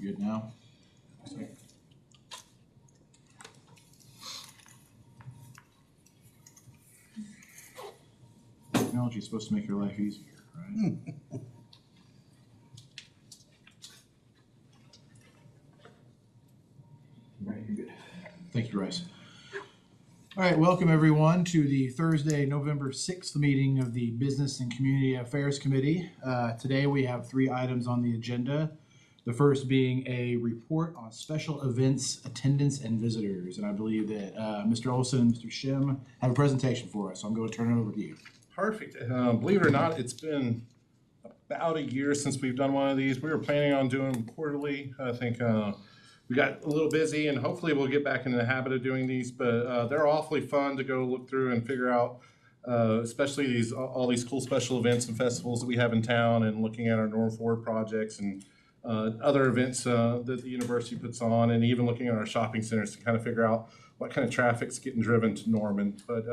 Good now? Technology is supposed to make your life easier, right? Right, you're good. Thank you, Rice. All right, welcome everyone to the Thursday, November 6th meeting of the Business and Community Affairs Committee. Today we have 3 items on the agenda. The first being a report on special events, attendance, and visitors. And I believe that Mr. Olson and Mr. Shim have a presentation for us, so I'm going to turn it over to you. Perfect. Believe it or not, it's been about a year since we've done one of these. We were planning on doing them quarterly. I think we got a little busy, and hopefully we'll get back into the habit of doing these. But they're awfully fun to go look through and figure out, especially all these cool special events and festivals that we have in town, and looking at our Norm Forward projects and other events that the university puts on, and even looking at our shopping centers to kind of figure out what kind of traffic's getting driven to Norman. But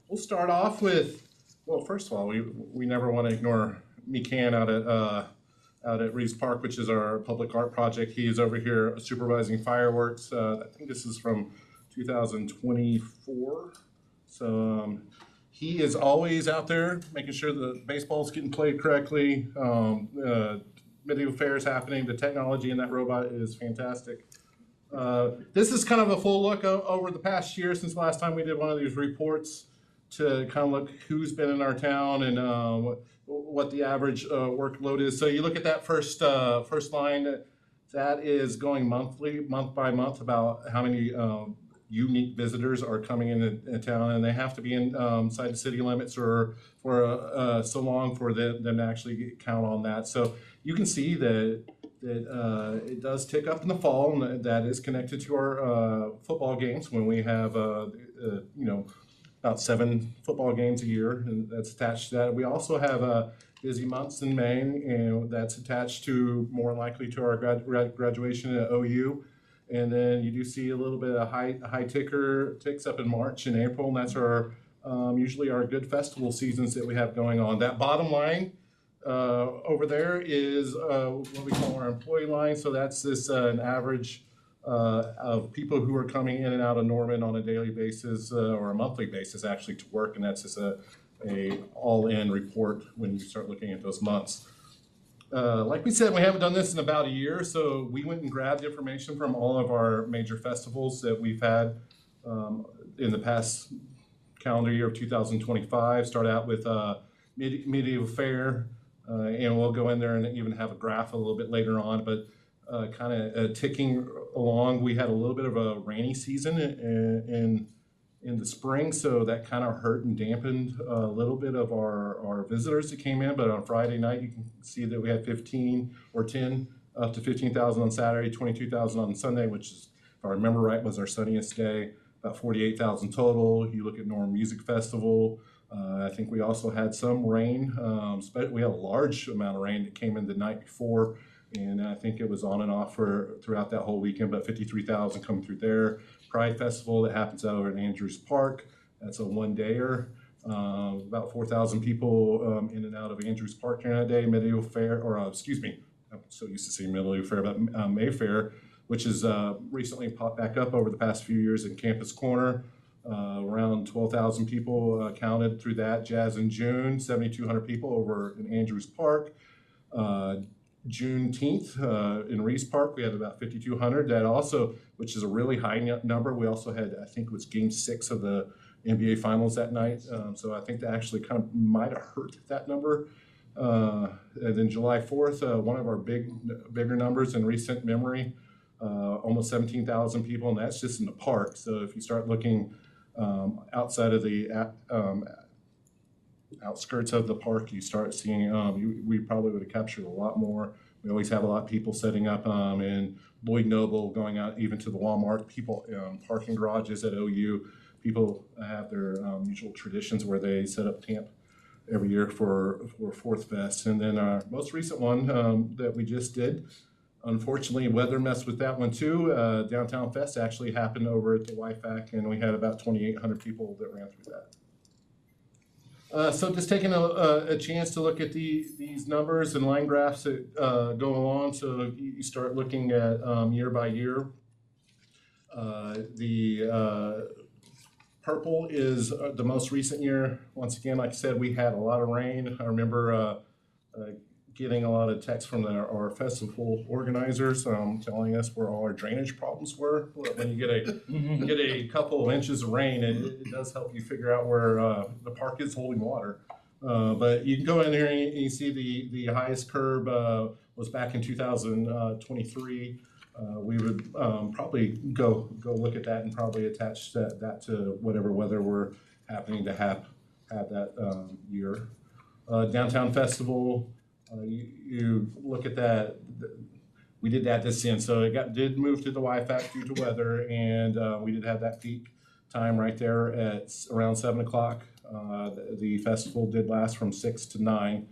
we'll start off with, well, first of all, we never want to ignore Meekan out at Reeves Park, which is our public art project. He is over here supervising fireworks. I think this is from 2024. So he is always out there making sure the baseball's getting played correctly. Medieval fair is happening. The technology in that robot is fantastic. This is kind of a full look over the past year since the last time we did one of these reports, to kind of look who's been in our town and what the average workload is. So you look at that first line, that is going monthly, month by month, about how many unique visitors are coming in town, and they have to be inside the city limits or for so long for them to actually count on that. So you can see that it does tick up in the fall, and that is connected to our football games when we have about 7 football games a year, and that's attached to that. We also have busy months in May, and that's attached to more likely to our graduation at OU. And then you do see a little bit of high ticks up in March and April, and that's our usually our good festival seasons that we have going on. That bottom line over there is what we call our employee line. So that's this an average of people who are coming in and out of Norman on a daily basis or a monthly basis actually to work, and that's just a all-in report when you start looking at those months. Like we said, we haven't done this in about a year, so we went and grabbed information from all of our major festivals that we've had in the past calendar year of 2025. Start out with Medieval Fair, and we'll go in there and even have a graph a little bit later on, but kind of ticking along. We had a little bit of a rainy season in the spring, so that kind of hurt and dampened a little bit of our visitors that came in. But on Friday night, you can see that we had 15 or 10 up to 15,000 on Saturday, 22,000 on Sunday, which is, if I remember right, was our sunniest day. About 48,000 total. You look at Norm Music Festival. I think we also had some rain. We had a large amount of rain that came in the night before, and I think it was on and off throughout that whole weekend, but 53,000 coming through there. Pride Festival that happens out over at Andrews Park. That's a one-dayer. About 4,000 people in and out of Andrews Park during that day. Medieval Fair, I'm so used to saying Medieval Fair, but Mayfair, which has recently popped back up over the past few years in Campus Corner. Around 12,000 people counted through that. Jazz in June, 7,200 people over in Andrews Park. Juneteenth in Reeves Park, we had about 5,200. That also, which is a really high number. We also had, I think it was Game 6 of the NBA Finals that night. So I think that actually kind of might have hurt that number. And then July 4th, one of our bigger numbers in recent memory, almost 17,000 people, and that's just in the park. So if you start looking outside of the outskirts of the park, you start seeing we probably would have captured a lot more. We always have a lot of people setting up in Lloyd Noble, going out even to the Walmart, people parking garages at OU. People have their usual traditions where they set up camp every year for Fourth Fest. And then our most recent one that we just did, unfortunately, weather messed with that one too. Downtown Fest actually happened over at the YFAC, and we had about 2,800 people that ran through that. So just taking a chance to look at these numbers and line graphs that go along. So you start looking at year by year. The purple is the most recent year. Once again, like I said, we had a lot of rain. I remember getting a lot of texts from our festival organizers telling us where all our drainage problems were. When you get a couple of inches of rain, it does help you figure out where the park is holding water. But you can go in here and you see the highest curb was back in 2023. We would probably go look at that and probably attach that to whatever weather we're happening to have that year. Downtown Festival, you look at that. We did that this in, so it did move to the YFAC due to weather, and we did have that peak time right there at around 7 o'clock. The festival did last from 6 to 9.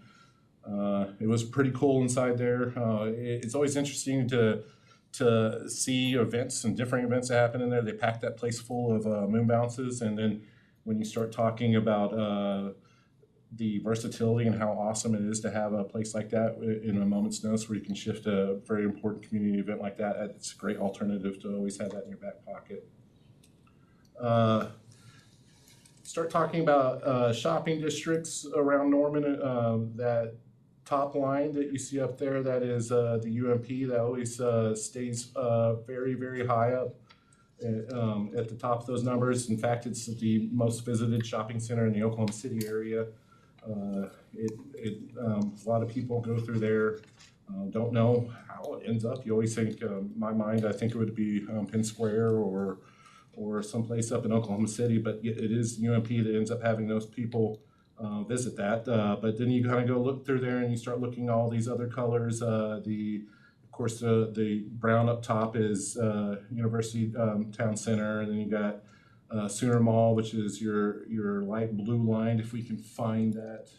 It was pretty cool inside there. It's always interesting to see events and different events that happen in there. They pack that place full of moon bounces, and then when you start talking about the versatility and how awesome it is to have a place like that in a moment's notice where you can shift a very important community event like that, it's a great alternative to always have that in your back pocket. Start talking about shopping districts around Norman. That top line that you see up there, that is the UMP, that always stays very, very high up at the top of those numbers. In fact, it's the most visited shopping center in the Oklahoma City area. A lot of people go through there, don't know how it ends up. You always think, in my mind, I think it would be Penn Square or someplace up in Oklahoma City, but it is UMP that ends up having those people visit that. But then you kind of go look through there and you start looking at all these other colors. Of course, the brown up top is University Town Center, and then you got Sooner Mall, which is your light blue line, if we can find that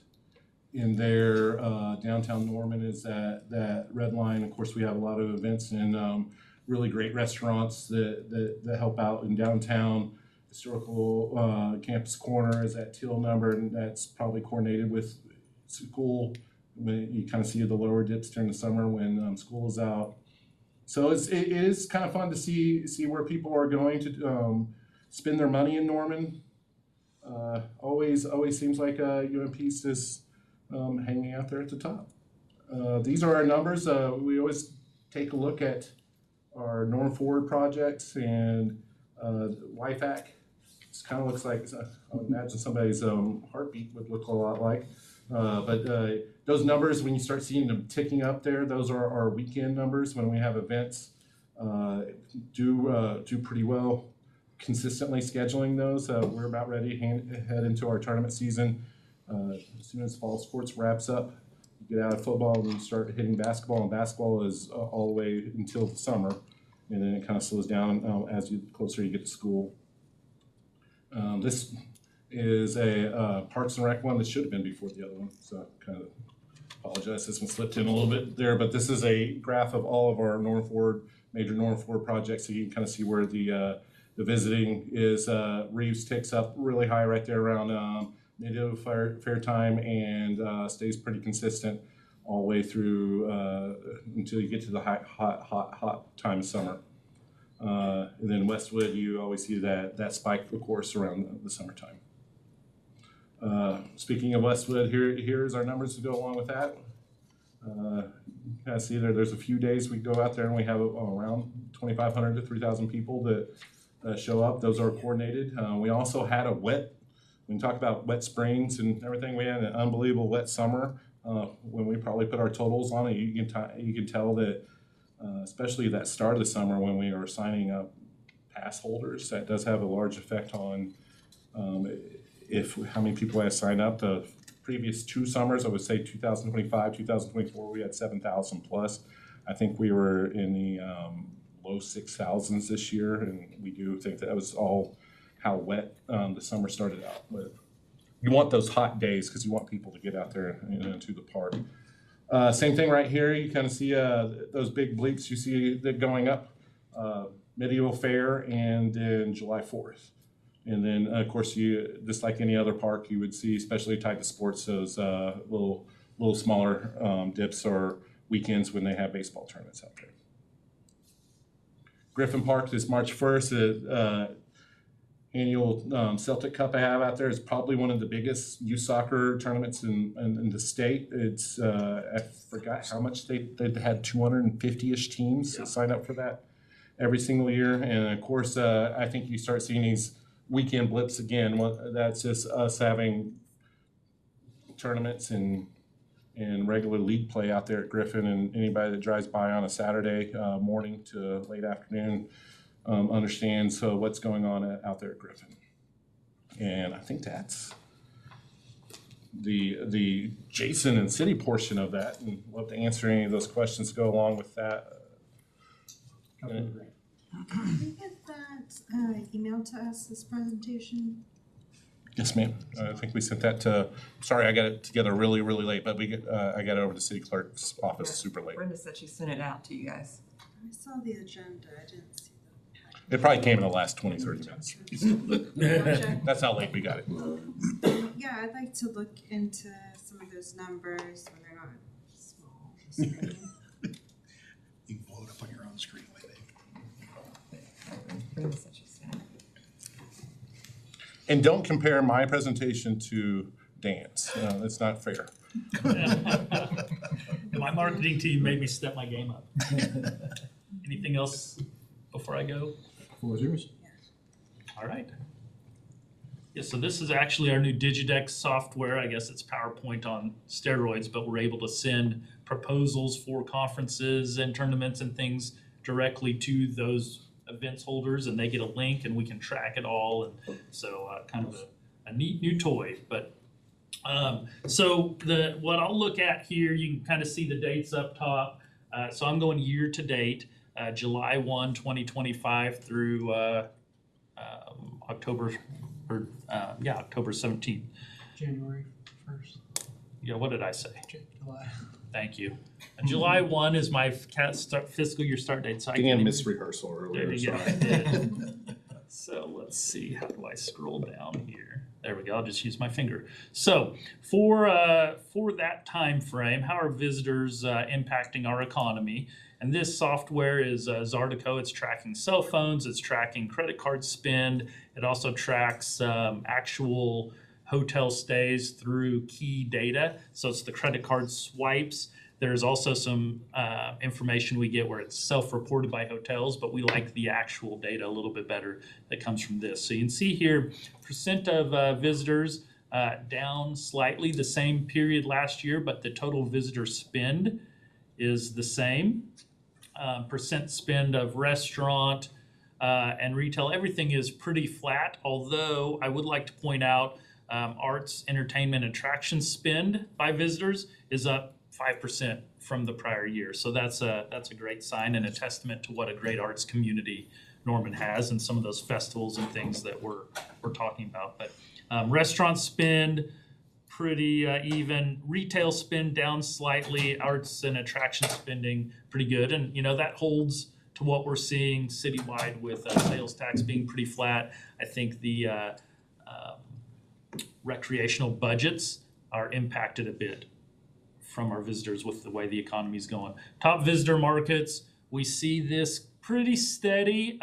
in there. Downtown Norman is that red line. Of course, we have a lot of events and really great restaurants that help out in downtown. Historical Campus Corner is that teal number, and that's probably coordinated with school. You kind of see the lower dips during the summer when school is out. So it is kind of fun to see where people are going to spend their money in Norman. Always seems like UMP's just hanging out there at the top. These are our numbers. We always take a look at our Norm Forward projects and YFAC. It kind of looks like, I would imagine somebody's heartbeat would look a lot like. But those numbers, when you start seeing them ticking up there, those are our weekend numbers when we have events. Do pretty well consistently scheduling those. We're about ready to head into our tournament season. As soon as fall sports wraps up, you get out of football and you start hitting basketball, and basketball is all the way until the summer, and then it kind of slows down as you closer you get to school. This is a Parks and Rec one that should have been before the other one, so kind of apologize. This one slipped in a little bit there, but this is a graph of all of our major Norm Forward projects, so you can kind of see where the visiting is. Reeves ticks up really high right there around native fair time, and stays pretty consistent all the way through until you get to the hot time of summer. And then Westwood, you always see that spike, of course, around the summertime. Speaking of Westwood, here's our numbers to go along with that. Kind of see there's a few days we go out there and we have around 2,500 to 3,000 people that show up. Those are coordinated. We also had when we talk about wet springs and everything, we had an unbelievable wet summer. When we probably put our totals on it, you can tell that, especially that start of the summer when we are signing up pass holders, that does have a large effect on how many people have signed up. The previous 2 summers, I would say 2025, 2024, we had 7,000 plus. I think we were in the low 6,000s this year, and we do think that was all how wet the summer started out with. You want those hot days because you want people to get out there to the park. Same thing right here. You kind of see those big bleeps you see that going up. Medieval Fair and then July 4th. And then, of course, you, just like any other park, you would see, especially tied to sports, those little smaller dips or weekends when they have baseball tournaments out there. Griffin Park is March 1st. Annual Celtic Cup I have out there is probably one of the biggest youth soccer tournaments in the state. It's I forgot how much they had 250-ish teams that sign up for that every single year. And of course, I think you start seeing these weekend blips again. That's just us having tournaments and regular league play out there at Griffin, and anybody that drives by on a Saturday morning to late afternoon understands what's going on out there at Griffin. And I think that's the Jason and city portion of that, and love to answer any of those questions to go along with that. Can you get that email to us, this presentation? Yes, ma'am. I think we sent that to, sorry, I got it together really, really late, but I got it over to city clerk's office super late. Brenda said she sent it out to you guys. I saw the agenda, I didn't see the packet. It probably came in the last 20, 30 minutes. Gotcha. That's how late we got it. Yeah, I'd like to look into some of those numbers when they're not small. Screen. You can blow it up on your own screen, maybe. Brenda said she sent it. And don't compare my presentation to Dan's. That's not fair. My marketing team made me step my game up. Anything else before I go? Floor is yours. All right. Yeah, so this is actually our new Digidex software. I guess it's PowerPoint on steroids, but we're able to send proposals for conferences and tournaments and things directly to those events holders, and they get a link and we can track it all. And so kind of a neat new toy. But so what I'll look at here, you can kind of see the dates up top. So I'm going year to date, July 1, 2025 through October 17th. January 1st, Yeah, what did I say? July. Thank you. July 1 is my fiscal year start date. So I Dan can't missed rehearsal earlier. There you go. Sorry. I did. So let's see, how do I scroll down here? There we go, I'll just use my finger. So for that time frame, how are visitors impacting our economy? And this software is Zardico. It's tracking cell phones, it's tracking credit card spend. It also tracks actual hotel stays through key data. So it's the credit card swipes. There's also some information we get where it's self-reported by hotels, but we like the actual data a little bit better that comes from this. So you can see here, percent of visitors down slightly the same period last year, but the total visitor spend is the same. Percent spend of restaurant and retail, everything is pretty flat, although I would like to point out arts, entertainment, attraction spend by visitors is up 5% from the prior year. So that's a great sign and a testament to what a great arts community Norman has and some of those festivals and things that we're talking about. But restaurant spend, pretty even. Retail spend down slightly. Arts and attraction spending, pretty good. And, that holds to what we're seeing citywide with sales tax being pretty flat. I think the recreational budgets are impacted a bit from our visitors with the way the economy's going. Top visitor markets, we see this pretty steady.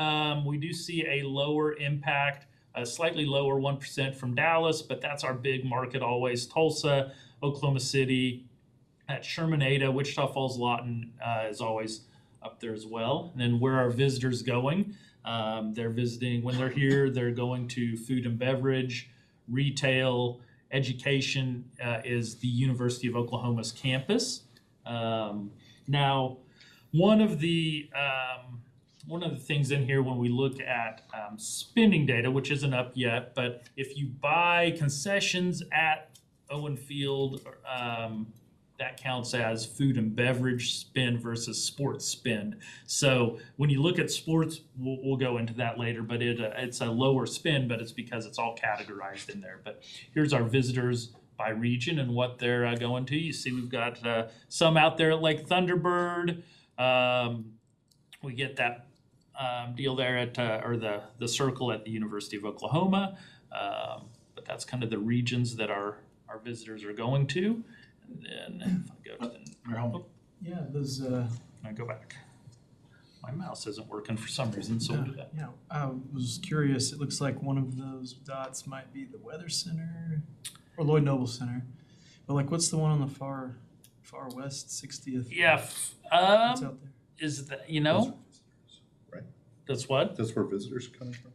We do see a lower impact, a slightly lower 1% from Dallas, but that's our big market always. Tulsa, Oklahoma City, at Sherman-Ada, Wichita Falls, Lawton is always up there as well. And then where are visitors going? They're visiting, when they're here, they're going to food and beverage, retail, education is the University of Oklahoma's campus. Now, one of the things in here when we look at spending data, which isn't up yet, but if you buy concessions at Owen Field, that counts as food and beverage spend versus sports spend. So when you look at sports, we'll go into that later, but it's a lower spend, but it's because it's all categorized in there. But here's our visitors by region and what they're going to. You see we've got some out there at Lake Thunderbird. We get that deal there at, or the circle at the University of Oklahoma. But that's kind of the regions that our visitors are going to. And then if I go to the, We're home. Yeah, those, I go back. My mouse isn't working for some reason, so we'll do that. yeah, I was curious, it looks like one of those dots might be the Weather Center or Lloyd Noble Center. But like, what's the one on the far west, 60th? Yeah, What's out there? is that, Right. that's what? That's where visitors are coming from.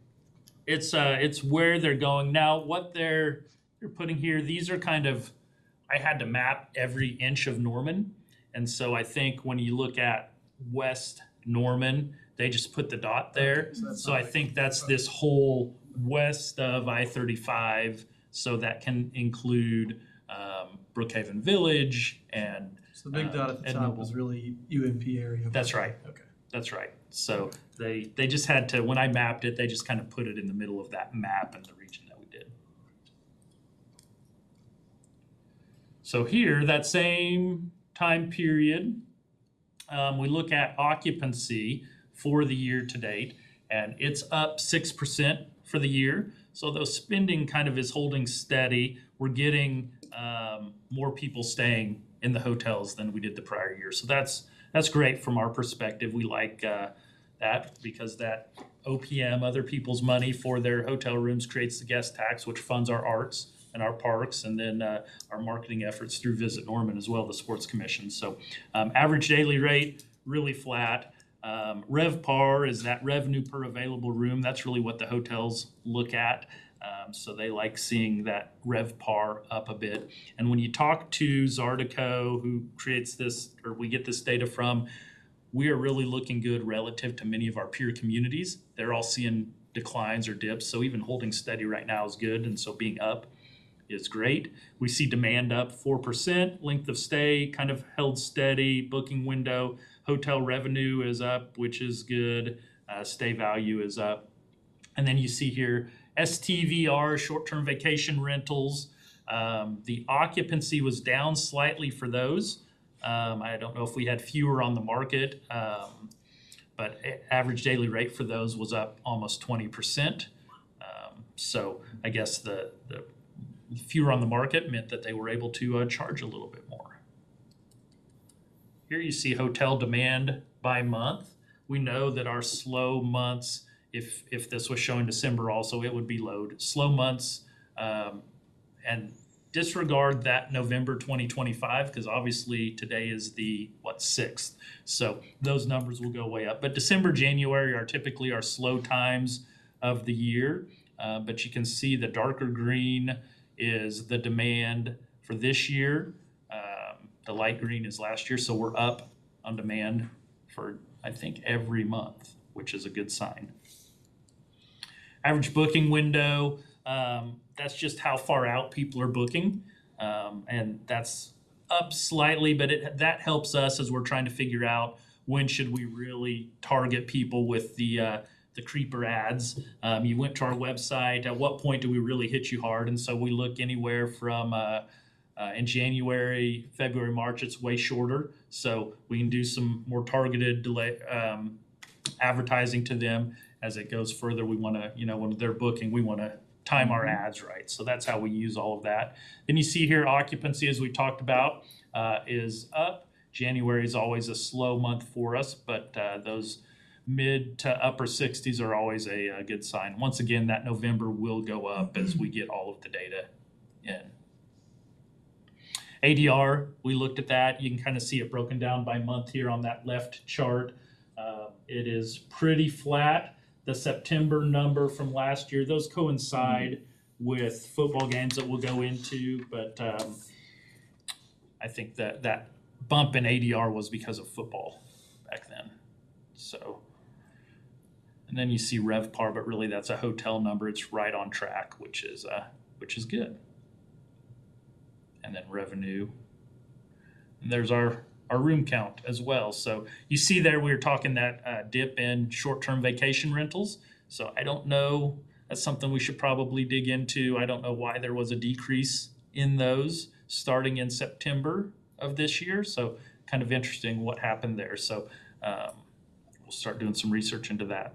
It's where they're going. Now, what they're putting here, these are kind of, I had to map every inch of Norman. And so I think when you look at West Norman, they just put the dot there. So I think that's this whole west of I-35. So that can include Brookhaven Village and So the big dot at the Ed top Noble. is really UMP area. That's right. Okay. That's right. So they just had to, when I mapped it, they just kind of put it in the middle of that map and the region that we did. So here, that same time period, we look at occupancy for the year to date, and it's up 6% for the year. So though spending kind of is holding steady, we're getting more people staying in the hotels than we did the prior year. So that's great from our perspective. We like that because that OPM, other people's money for their hotel rooms, creates the guest tax, which funds our arts and our parks, and then our marketing efforts through Visit Norman as well, the Sports Commission. So average daily rate, really flat. RevPAR is that revenue per available room. That's really what the hotels look at. So they like seeing that RevPAR up a bit. And when you talk to Zardico, who creates this, or we get this data from, we are really looking good relative to many of our peer communities. They're all seeing declines or dips. So even holding steady right now is good. And so being up is great. We see demand up 4%, length of stay kind of held steady, booking window, hotel revenue is up, which is good, stay value is up. And then you see here, STVR, short-term vacation rentals, the occupancy was down slightly for those. I don't know if we had fewer on the market, but average daily rate for those was up almost 20%. So I guess the fewer on the market meant that they were able to charge a little bit more. Here you see hotel demand by month. We know that our slow months, if this was showing December also, it would be low. Slow months, and disregard that November 2025, because obviously today is the, 6th. So those numbers will go way up. But December, January are typically our slow times of the year. But you can see the darker green is the demand for this year. The light green is last year. So we're up on demand for, I think, every month, which is a good sign. Average booking window, that's just how far out people are booking. And that's up slightly, but that helps us as we're trying to figure out when should we really target people with the creeper ads. You went to our website, at what point do we really hit you hard? And so we look anywhere from in January, February, March, it's way shorter. So we can do some more targeted advertising to them. As it goes further, we want to, when they're booking, we want to time our ads right. So that's how we use all of that. Then you see here occupancy, as we talked about, is up. January is always a slow month for us, but those mid to upper 60s are always a good sign. Once again, that November will go up as we get all of the data in. ADR, we looked at that. You can kind of see it broken down by month here on that left chart. It is pretty flat. The September number from last year, those coincide with football games that we'll go into, but I think that bump in ADR was because of football back then. So, and then you see RevPAR, but really that's a hotel number. It's right on track, which is good. And then revenue, and there's our room count as well. So you see there we were talking that dip in short-term vacation rentals. So I don't know, that's something we should probably dig into. I don't know why there was a decrease in those starting in September of this year. So kind of interesting what happened there. So we'll start doing some research into that.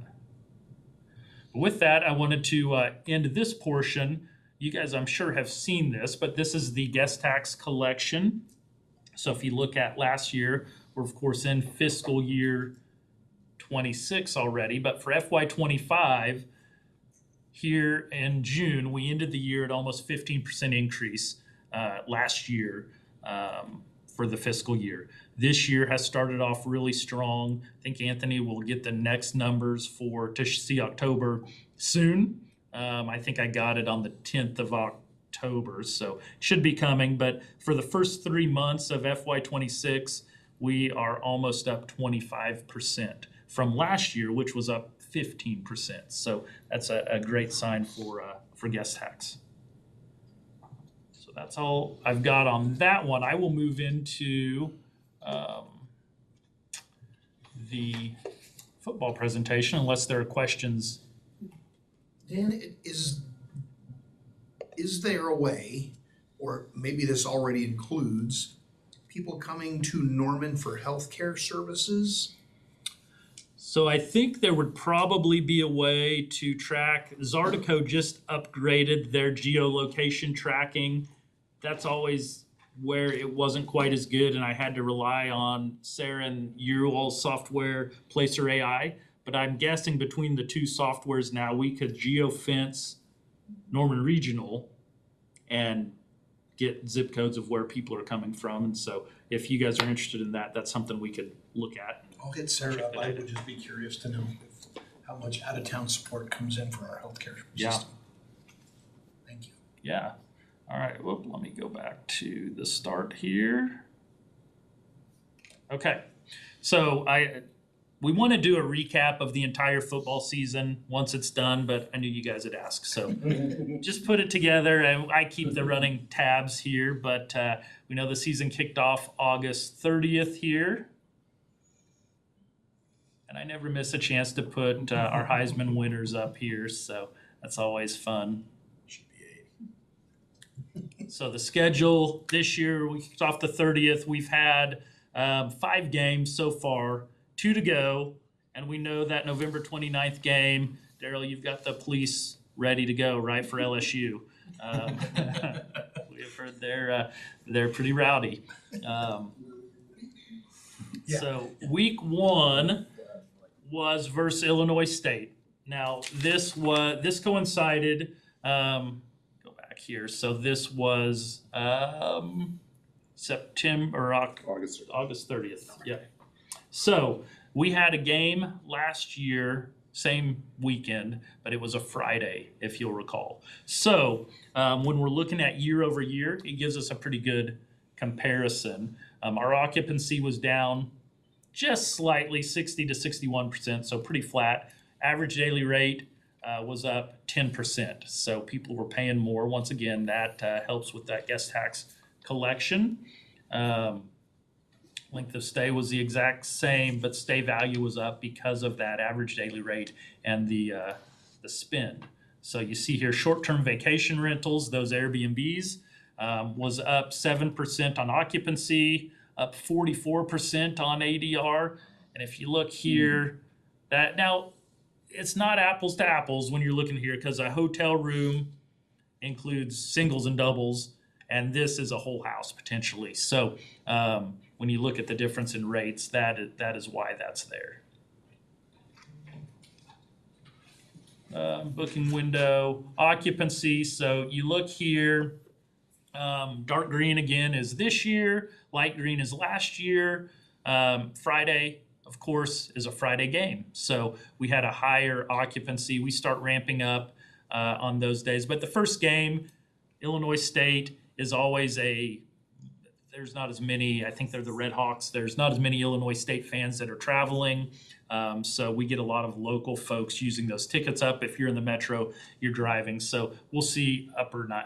With that, I wanted to end this portion. You guys, I'm sure, have seen this, but this is the guest tax collection. So if you look at last year, we're of course in fiscal year 26 already, but for FY 25, here in June, we ended the year at almost 15% increase last year for the fiscal year. This year has started off really strong. I think Anthony will get the next numbers to see October soon. I think I got it on the 10th of October, so it should be coming. But for the first 3 months of FY 26, we are almost up 25% from last year, which was up 15%. So that's a great sign for guest tax. So that's all I've got on that one. I will move into the football presentation unless there are questions. Dan, is there a way, or maybe this already includes, people coming to Norman for healthcare services? So I think there would probably be a way to track. Zartico just upgraded their geolocation tracking. That's always where it wasn't quite as good, and I had to rely on Sarah and your software, Placer AI. But I'm guessing between the two softwares now, we could geofence Norman Regional and get zip codes of where people are coming from. And so if you guys are interested in that, that's something we could look at. I'll hit Sarah up. I would just be curious to know how much out-of-town support comes in for our healthcare system. Yeah. Thank you. Yeah. All right. Whoop, let me go back to the start here. Okay. So we want to do a recap of the entire football season once it's done, but I knew you guys would ask. So just put it together. I keep the running tabs here, but we know the season kicked off August 30th here. And I never miss a chance to put our Heisman winners up here, so that's always fun. Should be 8. So the schedule this year, we kicked off the 30th. We've had 5 games so far, 2 to go. And we know that November 29th game, Daryl, you've got the police ready to go, right, for LSU. We have heard they're pretty rowdy. Yeah. So week 1 was versus Illinois State. Now this coincided. Go back here. So this was September or August 30th. Yeah. So we had a game last year, same weekend, but it was a Friday, if you'll recall. So when we're looking at year over year, it gives us a pretty good comparison. Our occupancy was down just slightly, 60 to 61%, so pretty flat. Average daily rate was up 10%, so people were paying more. Once again, that helps with that guest tax collection. Length of stay was the exact same, but stay value was up because of that average daily rate and the spend. So you see here, short-term vacation rentals, those Airbnbs, was up 7% on occupancy, up 44% on ADR. And if you look here, that now it's not apples to apples when you're looking here, because a hotel room includes singles and doubles, and this is a whole house potentially. So when you look at the difference in rates, that is why that's there. Booking window, occupancy. So you look here, dark green again is this year, light green is last year. Friday, of course, is a Friday game. So we had a higher occupancy. We start ramping up on those days. But the first game, Illinois State, is always there's not as many, I think they're the Red Hawks, there's not as many Illinois State fans that are traveling. So we get a lot of local folks using those tickets up. If you're in the metro, you're driving. So we'll see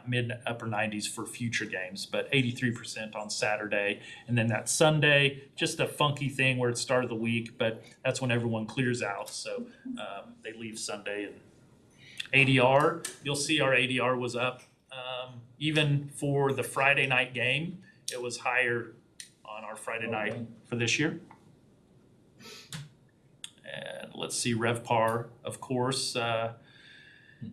mid upper 90s for future games, but 83% on Saturday. And then that Sunday, just a funky thing where it's start of the week, but that's when everyone clears out. So they leave Sunday. And ADR, you'll see our ADR was up. Even for the Friday night game, it was higher on our Friday night for this year. let's see, RevPAR, of course.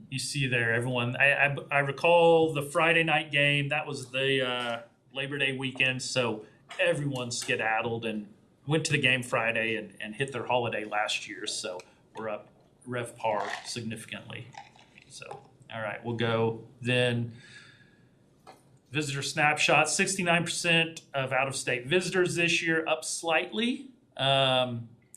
You see there, everyone. I recall the Friday night game. That was the Labor Day weekend, so everyone skedaddled and went to the game Friday and hit their holiday last year. So we're up RevPAR significantly. So, all right, we'll go then. Visitor snapshot, 69% of out-of-state visitors this year, up slightly.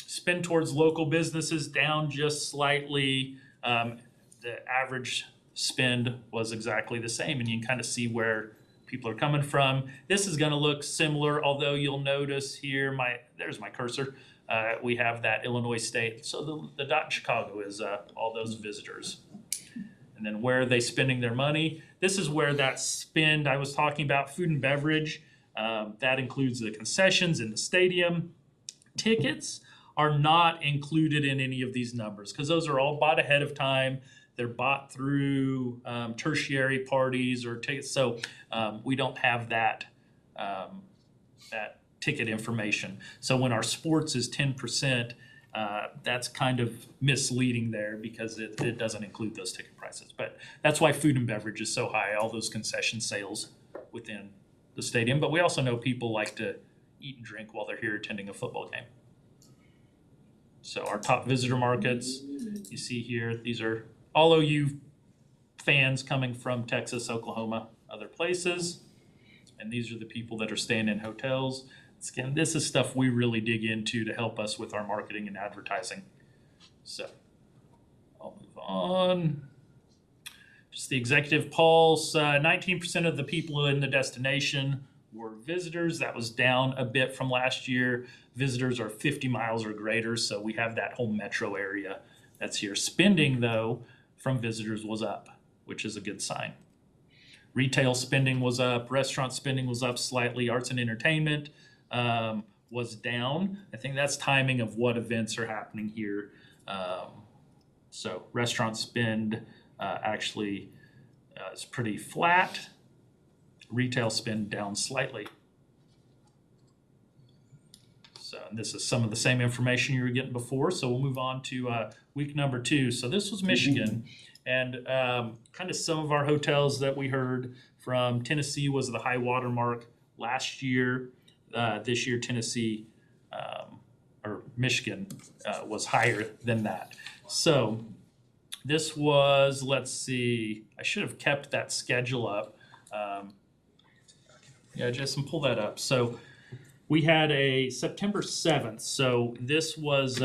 Spend towards local businesses down just slightly. The average spend was exactly the same, and you can kind of see where people are coming from. This is gonna look similar, although you'll notice here, there's my cursor. We have that Illinois state. So the dot in Chicago is all those visitors. And then where are they spending their money? This is where that spend I was talking about, food and beverage, that includes the concessions in the stadium. Tickets are not included in any of these numbers because those are all bought ahead of time. They're bought through tertiary parties or tickets, so we don't have that ticket information. So when our sports is 10%, that's kind of misleading there because it doesn't include those ticket prices. But that's why food and beverage is so high, all those concession sales within the stadium. But we also know people like to eat and drink while they're here attending a football game. So our top visitor markets, you see here, these are all OU fans coming from Texas, Oklahoma, other places. And these are the people that are staying in hotels. Again, this is stuff we really dig into to help us with our marketing and advertising. So I'll move on. Just the executive pulse, 19% of the people in the destination were visitors. That was down a bit from last year. Visitors are 50 miles or greater, so we have that whole metro area that's here. Spending, though, from visitors was up, which is a good sign. Retail spending was up, restaurant spending was up slightly, arts and entertainment was down. I think that's timing of what events are happening here. So restaurant spend actually is pretty flat. Retail spend down slightly. So and this is some of the same information you were getting before. So we'll move on to week number 2. So this was Michigan, and kind of some of our hotels that we heard from. Tennessee was the high water mark last year. This year, Tennessee or Michigan was higher than that. So this was, let's see, I should have kept that schedule up. Yeah, Jason, pull that up. So we had a September 7th. So this was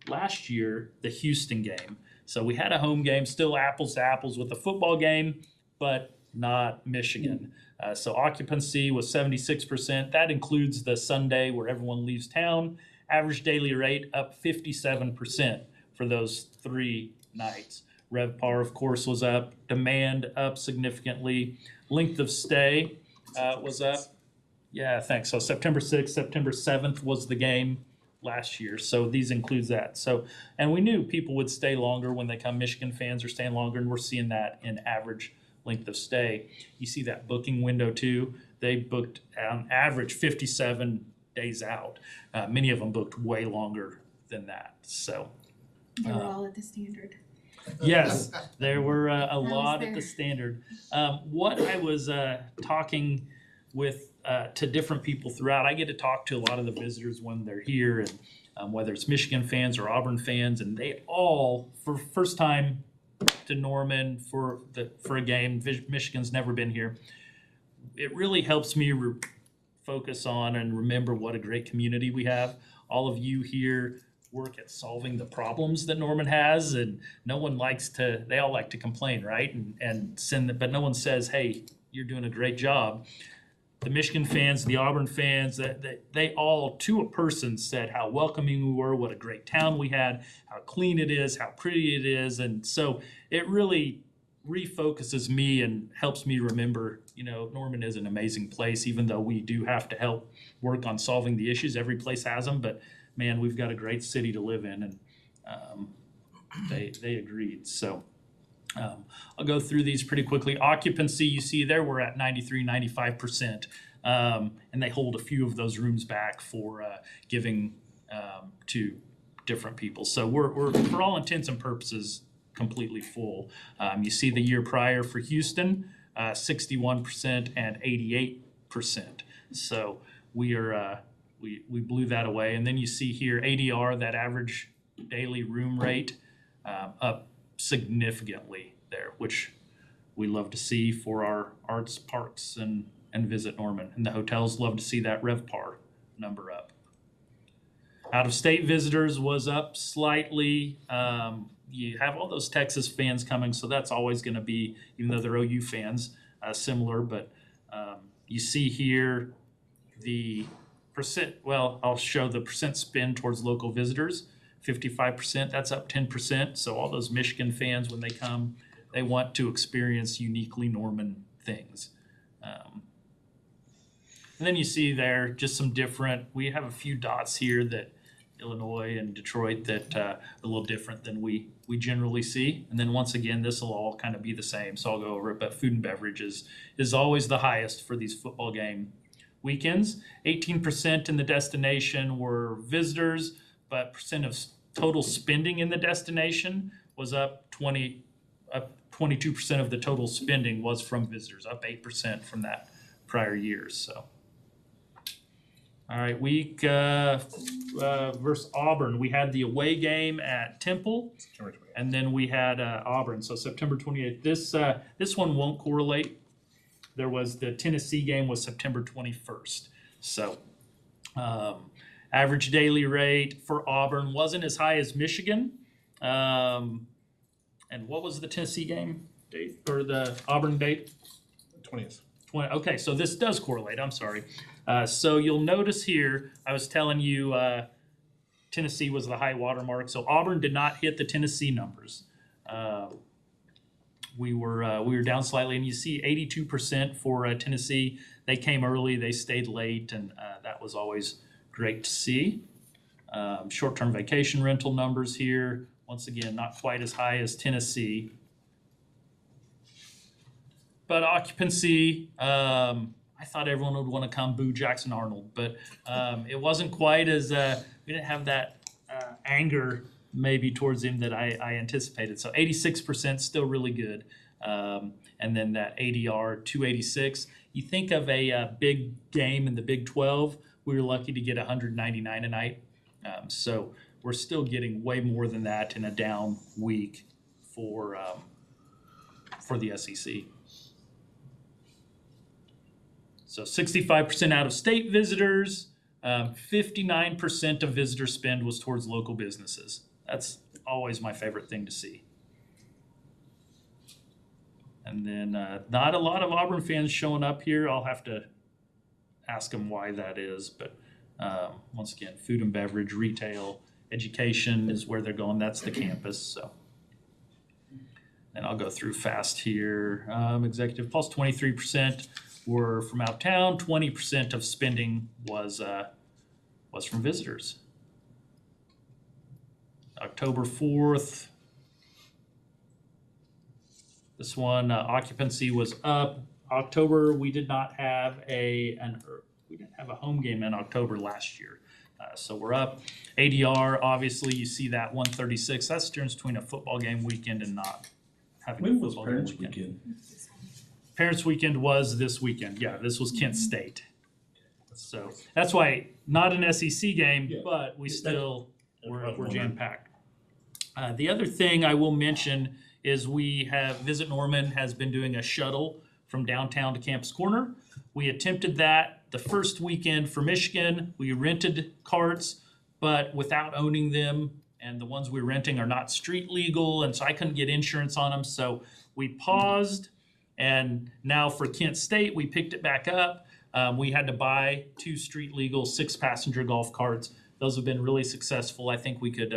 last year, the Houston game. So we had a home game, still apples to apples with the football game, but not Michigan. So occupancy was 76%. That includes the Sunday where everyone leaves town. Average daily rate up 57% for those 3 nights. RevPAR, of course, was up. Demand up significantly. Length of stay was up. Yeah, thanks. So September 6th, September 7th was the game last year. So these includes that. So, and we knew people would stay longer when they come. Michigan fans are staying longer, and we're seeing that in average length of stay. You see that booking window too. They booked on average 57 days out. Many of them booked way longer than that. So They were all at the standard. yes, there were a was lot at there. the standard. What I was talking with to different people throughout, I get to talk to a lot of the visitors when they're here, and whether it's Michigan fans or Auburn fans, and they all, for first time to Norman for a game, Michigan's never been here. It really helps me focus on and remember what a great community we have. All of you here work at solving the problems that Norman has, and no one likes to, they all like to complain, right? And send, but no one says, hey, you're doing a great job. The Michigan fans, the Auburn fans, they all, to a person, said how welcoming we were, what a great town we had, how clean it is, how pretty it is. And so it really refocuses me and helps me remember, Norman is an amazing place, even though we do have to help work on solving the issues. Every place has them, but man, we've got a great city to live in, and they agreed. So I'll go through these pretty quickly. Occupancy, you see there, we're at 93, 95%. And they hold a few of those rooms back for giving to different people. So we're for all intents and purposes completely full. You see the year prior for Houston, 61% and 88%. So we are we blew that away. And then you see here ADR, that average daily room rate, up significantly there, which we love to see for our arts, parks, and Visit Norman. And the hotels love to see that RevPAR number up. Out-of-state visitors was up slightly. You have all those Texas fans coming, so that's always going to be, even though they're OU fans, similar. But you see here the percent, well, I'll show the percent spend towards local visitors, 55%, that's up 10%. So all those Michigan fans, when they come, they want to experience uniquely Norman things. And then you see there just some different, we have a few dots here that Illinois and Detroit that are a little different than we generally see. And then once again, this will all kind of be the same, so I'll go over it. But food and beverages is always the highest for these football game weekends. 18% in the destination were visitors, but percent of total spending in the destination was up 22% of the total spending was from visitors, up 8% from that prior years. So. All right, week versus Auburn, we had the away game at Temple, and then we had Auburn. So September 28th. This one won't correlate. There was the Tennessee game was September 21st. So average daily rate for Auburn wasn't as high as Michigan. And what was the Tennessee game date or the Auburn date? 20th. Okay, so this does correlate. I'm sorry. So you'll notice here, I was telling you Tennessee was the high water mark. So Auburn did not hit the Tennessee numbers. We were down slightly, and you see 82% for Tennessee. They came early, they stayed late, and that was always great to see. Short-term vacation rental numbers here, once again, not quite as high as Tennessee. But occupancy, I thought everyone would want to come boo Jackson Arnold, but it wasn't quite as, we didn't have that anger maybe towards him that I anticipated. So 86% still really good. And then that ADR 286. You think of a big game in the Big 12, we were lucky to get 199 a night. So we're still getting way more than that in a down week for the SEC. So 65% out-of-state visitors, 59% of visitor spend was towards local businesses. That's always my favorite thing to see. And then not a lot of Auburn fans showing up here. I'll have to ask them why that is. But once again, food and beverage, retail, education is where they're going. That's the campus. So. And I'll go through fast here. Executive Pulse, 23%. Were from out of town. 20% of spending was from visitors. October 4th. This one occupancy was up. October we did not have we didn't have a home game in October last year, so we're up. ADR obviously you see that 136. That's the difference between a football game weekend and not having a football game weekend. Parents' weekend was this weekend. Yeah, this was Kent State. So that's why not an SEC game, but we still we're jam-packed. The other thing I will mention is Visit Norman has been doing a shuttle from downtown to Campus Corner. We attempted that the first weekend for Michigan. We rented carts, but without owning them, and the ones we're renting are not street legal, and so I couldn't get insurance on them. So we paused. And now for Kent State, we picked it back up. We had to buy 2 street legal 6-passenger golf carts. Those have been really successful. I think we could,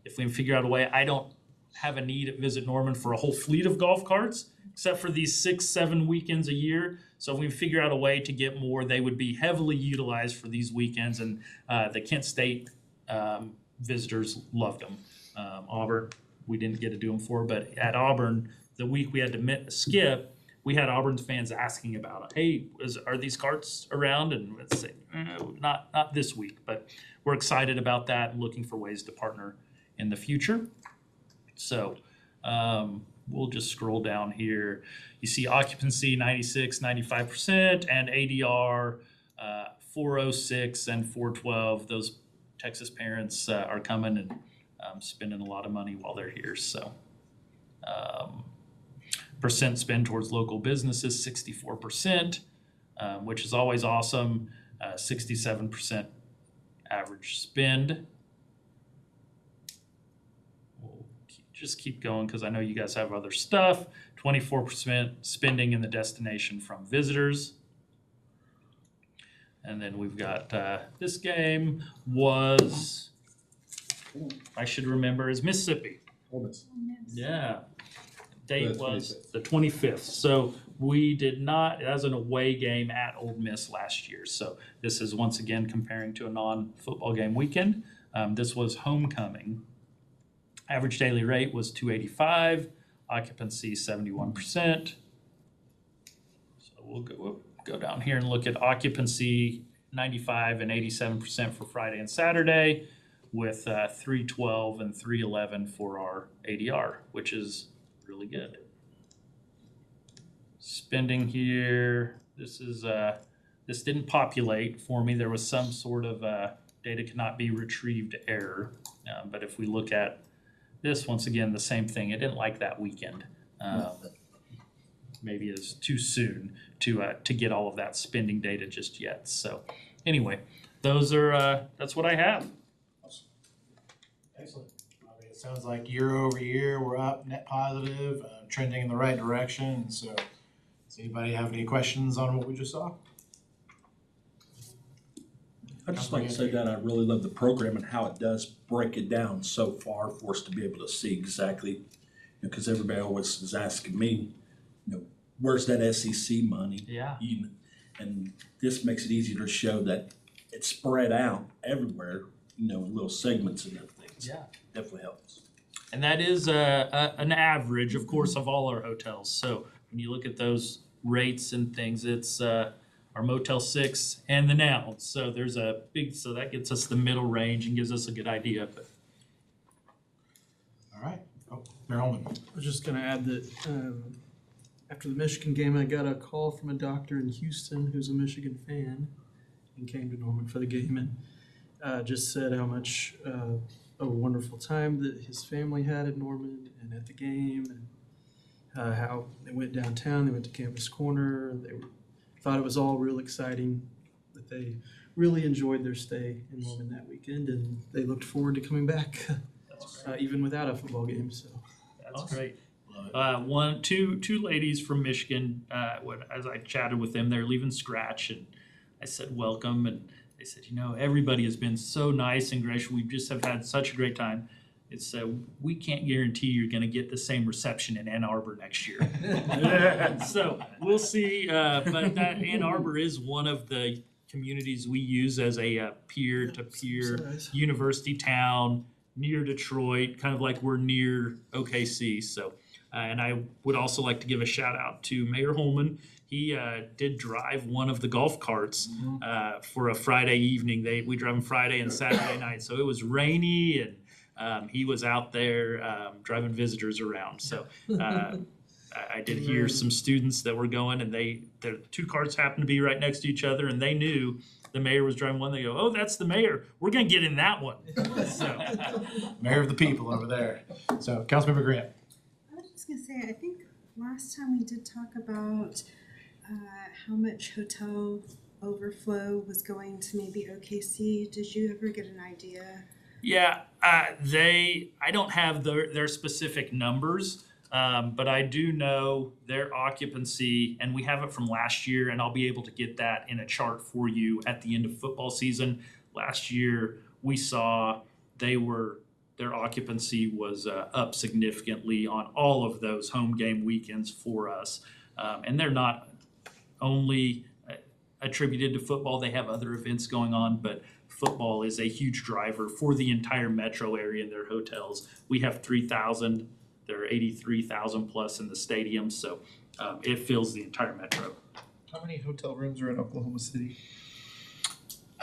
if we can figure out a way, I don't have a need at Visit Norman for a whole fleet of golf carts, except for these 6-7 weekends a year. So if we can figure out a way to get more, they would be heavily utilized for these weekends. And the Kent State visitors loved them. Auburn, we didn't get to do them for, but at Auburn, the week we had to skip, we had Auburn fans asking about it. Hey, are these carts around? And let's say, not this week, but we're excited about that and looking for ways to partner in the future. So we'll just scroll down here. You see occupancy 96, 95%, and ADR 406 and 412. Those Texas parents are coming and spending a lot of money while they're here. So percent spend towards local businesses, 64%, which is always awesome. 67% average spend. We'll just keep going because I know you guys have other stuff. 24% spending in the destination from visitors. And then we've got this game was, I should remember, is Mississippi. Ole Miss. Yeah. Date The was 25th. the 25th. So we did not, as an away game at Ole Miss last year. So this is once again comparing to a non-football game weekend. This was homecoming. Average daily rate was $285, occupancy 71%. So we'll go down here and look at occupancy 95 and 87% for Friday and Saturday, with 312 and 311 for our ADR, which is really good. Spending here, this didn't populate for me. There was some sort of data cannot be retrieved error. But if we look at this, once again, the same thing. It didn't like that weekend. Maybe it's too soon to get all of that spending data just yet. So anyway, those are that's what I have. Excellent. I mean, it sounds like year over year, we're up, net positive, trending in the right direction. So does anybody have any questions on what we just saw? I'd just like to say that I really love the program and how it does break it down so far for us to be able to see exactly, because everybody always is asking me, where's that SEC money? Yeah. And this makes it easier to show that it's spread out everywhere, little segments and everything. So Yeah. definitely helps. And that is an average, of course, of all our hotels. So when you look at those rates and things, it's our Motel 6 and the Now. So there's so that gets us the middle range and gives us a good idea. But All right. Oh, Mayor Holman. I was just gonna add that after the Michigan game, I got a call from a doctor in Houston who's a Michigan fan and came to Norman for the game and just said how much a wonderful time that his family had in Norman and at the game, and how they went downtown, they went to Campus Corner, thought it was all real exciting, that they really enjoyed their stay in Norman that weekend, and they looked forward to coming back, even without a football game. So that's great. Two ladies from Michigan, as I chatted with them, they're leaving Scratch, and I said, welcome. And they said, everybody has been so nice and gracious. We just have had such a great time. It's we can't guarantee you're going to get the same reception in Ann Arbor next year. So we'll see. But that Ann Arbor is one of the communities we use as a peer-to-peer university town near Detroit, kind of like we're near OKC. So, and I would also like to give a shout out to Mayor Holman. He did drive one of the golf carts for a Friday evening. We drove them Friday and Saturday night. So it was rainy, and he was out there driving visitors around. So I did hear some students that were going, and their two carts happened to be right next to each other, and they knew the mayor was driving one. They go, "Oh, that's the mayor. We're going to get in that one." So, Mayor of the people over there. So, Councilmember Grant. I was just gonna say, I think last time we did talk about how much hotel overflow was going to maybe OKC. Did you ever get an idea? yeah, I don't have their specific numbers, but I do know their occupancy, and we have it from last year, and I'll be able to get that in a chart for you at the end of football season. Last year, we saw their occupancy was up significantly on all of those home game weekends for us. And they're not only attributed to football, they have other events going on, but football is a huge driver for the entire metro area in their hotels. We have 3,000 There are 83,000 plus in the stadium, so it fills the entire metro. How many hotel rooms are in Oklahoma City?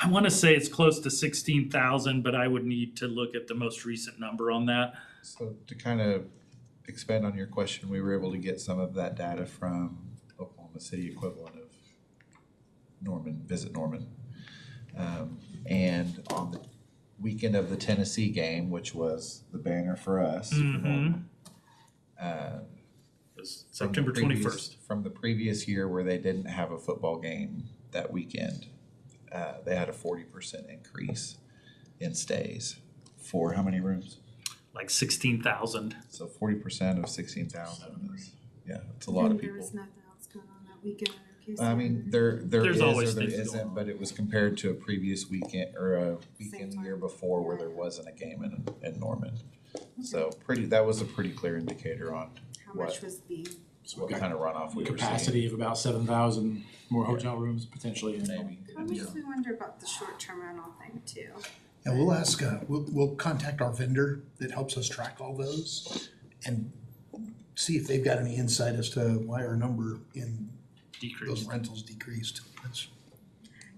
I want to say it's close to 16,000, but I would need to look at the most recent number on that. So to kind of expand on your question, we were able to get some of that data from Oklahoma City equivalent of Norman, Visit Norman. And on the weekend of the Tennessee game, which was the banner for us, for Norman, It's from the September previous- 21st. From the previous year where they didn't have a football game that weekend, they had a 40% increase in stays for how many rooms? Like 16,000. So 40% of 16,000 is, yeah, it's a lot of And there people. was nothing else going on that weekend in OKC. I mean, there There's is always or there things going isn't, on. but it was compared to a previous weekend or a Same weekend time. year before where there wasn't a game in Norman. So that was a pretty clear indicator on How what, much was the, So what we've got kind of runoff we were seeing. capacity of about 7,000 more hotel rooms potentially. Maybe. how much do we wonder about the short-term rental thing too? Yeah, we'll ask, we'll contact our vendor that helps us track all those and see if they've got any insight as to why our number in those Decreased. rentals decreased. That's-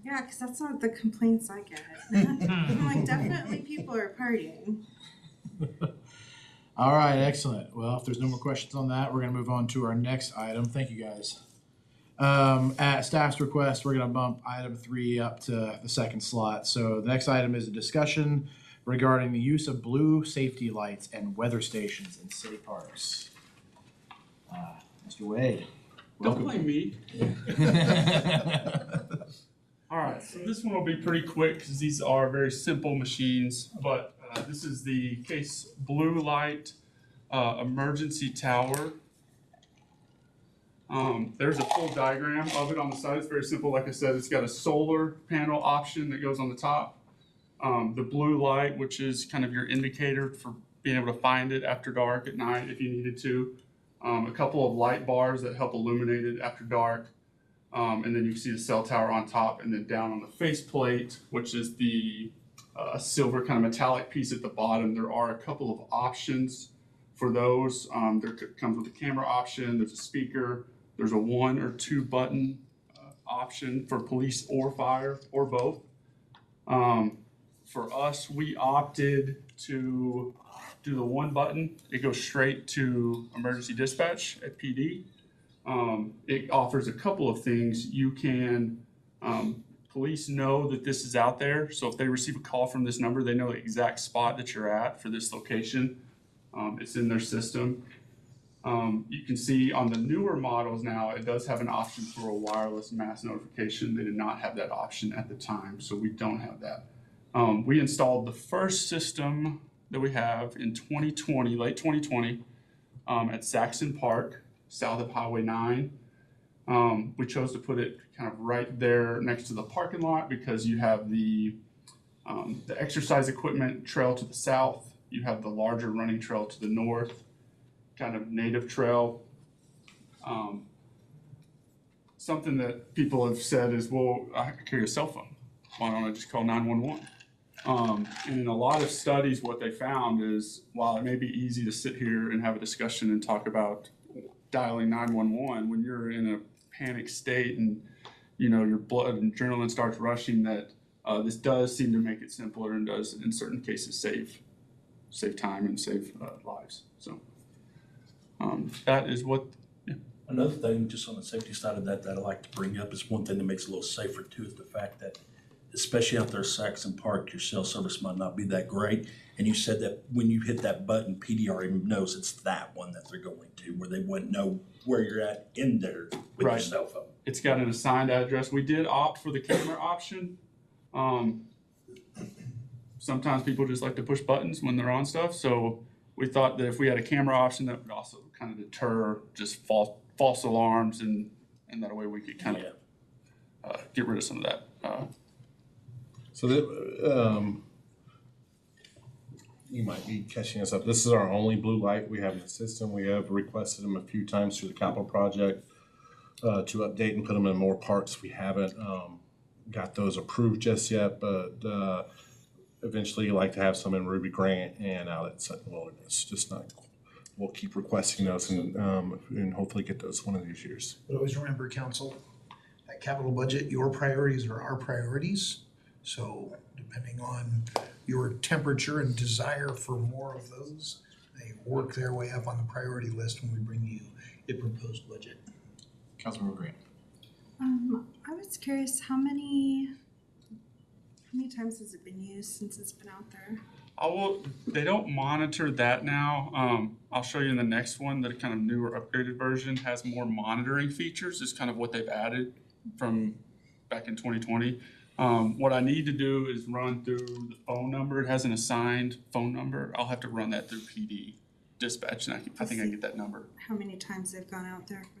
Yeah, because that's not the complaints I get. I'm like, definitely people are partying. All right, excellent. Well, if there's no more questions on that, we're gonna move on to our next item. Thank you, guys. At staff's request, we're gonna bump item 3 up to the second slot. So the next item is a discussion regarding the use of blue safety lights and weather stations in city parks. Mr. Wade, Don't welcome. blame me. All right, so this one will be pretty quick because these are very simple machines, but this is the Case Blue Light Emergency Tower. There's a full diagram of it on the side. It's very simple. Like I said, it's got a solar panel option that goes on the top. The blue light, which is kind of your indicator for being able to find it after dark at night if you needed to. A couple of light bars that help illuminate it after dark. And then you can see the cell tower on top, and then down on the faceplate, which is the silver kind of metallic piece at the bottom. There are a couple of options for those. There comes with a camera option, there's a speaker, there's a 1 or 2 button option for police or fire, or both. For us, we opted to do the 1 button. It goes straight to emergency dispatch at PD. It offers a couple of things. You can, police know that this is out there. So if they receive a call from this number, they know the exact spot that you're at for this location. It's in their system. You can see on the newer models now, it does have an option for a wireless mass notification. They did not have that option at the time, so we don't have that. We installed the first system that we have in 2020, late 2020, at Saxon Park, south of Highway 9. We chose to put it kind of right there next to the parking lot because you have the exercise equipment trail to the south. You have the larger running trail to the north, kind of native trail. Something that people have said is, well, I carry a cell phone. Why don't I just call 911? And in a lot of studies, what they found is while it may be easy to sit here and have a discussion and talk about dialing 911, when you're in a panic state and your blood and adrenaline starts rushing, that this does seem to make it simpler and does in certain cases save time and save lives. So that is what. Another thing, just on the safety side of that I like to bring up is one thing that makes it a little safer too, is the fact that, especially out there at Saxon Park, your cell service might not be that great. And you said that when you hit that button, PD already knows it's that one that they're going to, where they wouldn't know where you're at in there with your Right. cell phone. It's got an assigned address. We did opt for the camera option. Sometimes people just like to push buttons when they're on stuff. So we thought that if we had a camera option, that would also kind of deter just false alarms, and that way we could kind of get rid of some of that. So that, you might be catching us up. This is our only blue light we have in the system. We have requested them a few times through the capital project to update and put them in more parks. We haven't got those approved just yet, but eventually like to have some in Ruby Grant and out at Sutton Wilderness, just not we'll keep requesting those and hopefully get those one of these years. But always remember, council, that capital budget, your priorities are our priorities. So depending on your temperature and desire for more of those, they work their way up on the priority list when we bring you a proposed budget. Councilmember Grant. I was curious, how many times has it been used since it's been out there? They don't monitor that now. I'll show you in the next one, the kind of newer upgraded version has more monitoring features, is kind of what they've added from back in 2020. What I need to do is run through the phone number. It has an assigned phone number. I'll have to run that through PD dispatch, and I think I can get that number. How many times they've gone out there for them?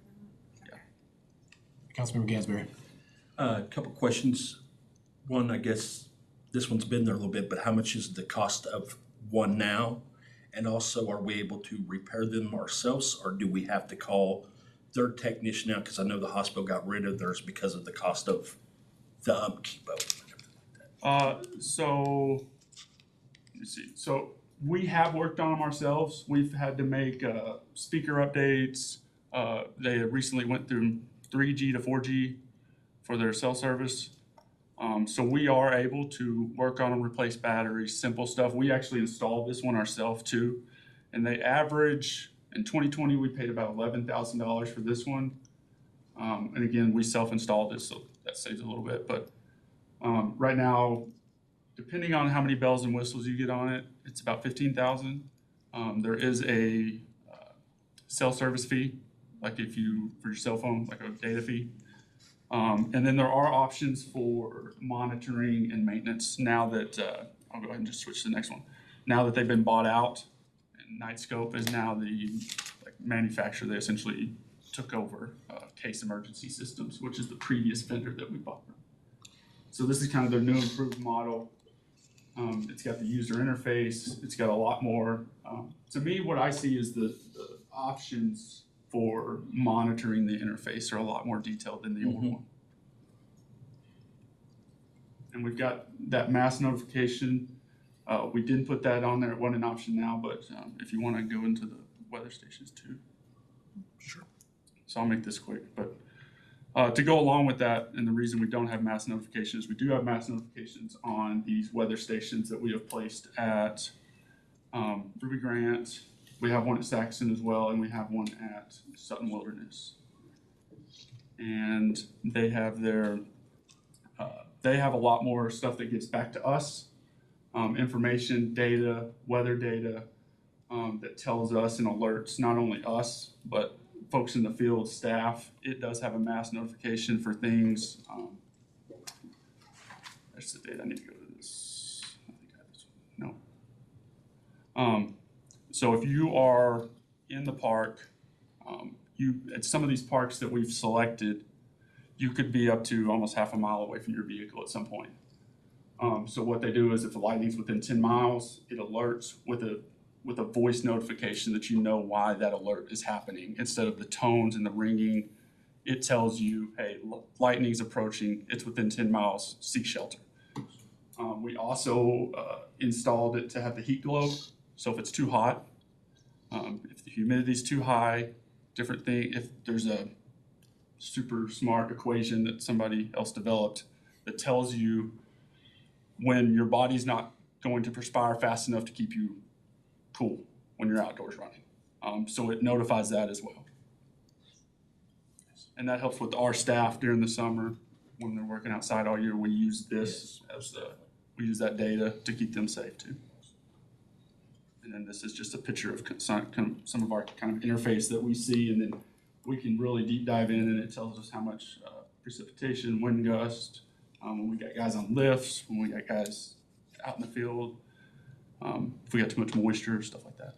Councilmember Gansberry. A couple questions. One, I guess this one's been there a little bit, but how much is the cost of one now? And also, are we able to repair them ourselves, or do we have to call their technician out? Because I know the hospital got rid of theirs because of the cost of the upkeep of it. So, let me see. So we have worked on them ourselves. We've had to make speaker updates. They recently went through 3G to 4G for their cell service. So we are able to work on them, replace batteries, simple stuff. We actually installed this one ourselves too. And they average, in 2020, we paid about $11,000 for this one. And again, we self-installed it, so that saves a little bit. But right now, depending on how many bells and whistles you get on it, it's about $15,000. There is a cell service fee, like for your cell phone, like a data fee. And then there are options for monitoring and maintenance now that, I'll go ahead and just switch to the next one. Now that they've been bought out, and Nightscope is now the manufacturer. They essentially took over Case Emergency Systems, which is the previous vendor that we bought from. So this is kind of their new improved model. It's got the user interface. It's got a lot more. To me, what I see is the options for monitoring the interface are a lot more detailed than the old one. And we've got that mass notification. We didn't put that on there. It wasn't an option now, but if you want to go into the weather stations too. Sure. So I'll make this quick, but to go along with that, and the reason we don't have mass notifications, we do have mass notifications on these weather stations that we have placed at Ruby Grant. We have one at Saxon as well, and we have one at Sutton Wilderness. And they have they have a lot more stuff that gets back to us, information, data, weather data, that tells us and alerts not only us, but folks in the field, staff. It does have a mass notification for things. There's the date. I need to go to this. I think I have this one. No. So if you are in the park, at some of these parks that we've selected, you could be up to almost half a mile away from your vehicle at some point. So what they do is if the lightning's within 10 miles, it alerts with a voice notification that you know why that alert is happening. Instead of the tones and the ringing, it tells you, hey, lightning's approaching, it's within 10 miles, seek shelter. We also installed it to have the heat globe. So if it's too hot, if the humidity's too high, different thing, if there's a super smart equation that somebody else developed that tells you when your body's not going to perspire fast enough to keep you cool when you're outdoors running. So it notifies that as well. And that helps with our staff during the summer when they're working outside all year. We use this we use that data to keep them safe too. And then this is just a picture of some of our kind of interface that we see, and then we can really deep dive in, and it tells us how much precipitation, wind gust, when we got guys on lifts, when we got guys out in the field, if we got too much moisture, stuff like that.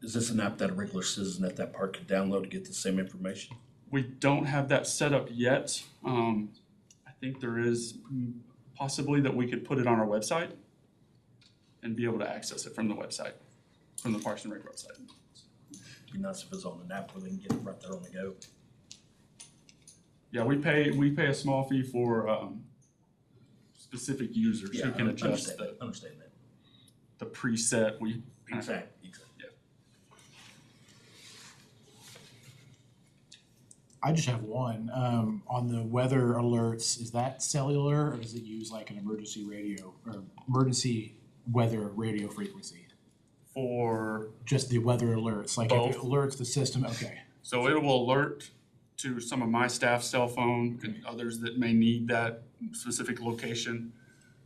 Is this an app that a regular citizen at that park could download to get the same information? We don't have that set up yet. I think there is possibly that we could put it on our website and be able to access it from the website, from the Parks and Rec website. It'd be nice if it was on an app where they can get it right there on the go. Yeah, we pay a small fee for specific users who can adjust understand that. the preset. We Exactly. I just have one. On the weather alerts, is that cellular or does it use like an emergency radio or emergency weather radio frequency? For, Just the weather alerts, like if it Both. alerts the system, okay. so it will alert to some of my staff's cell phone and others that may need that specific location.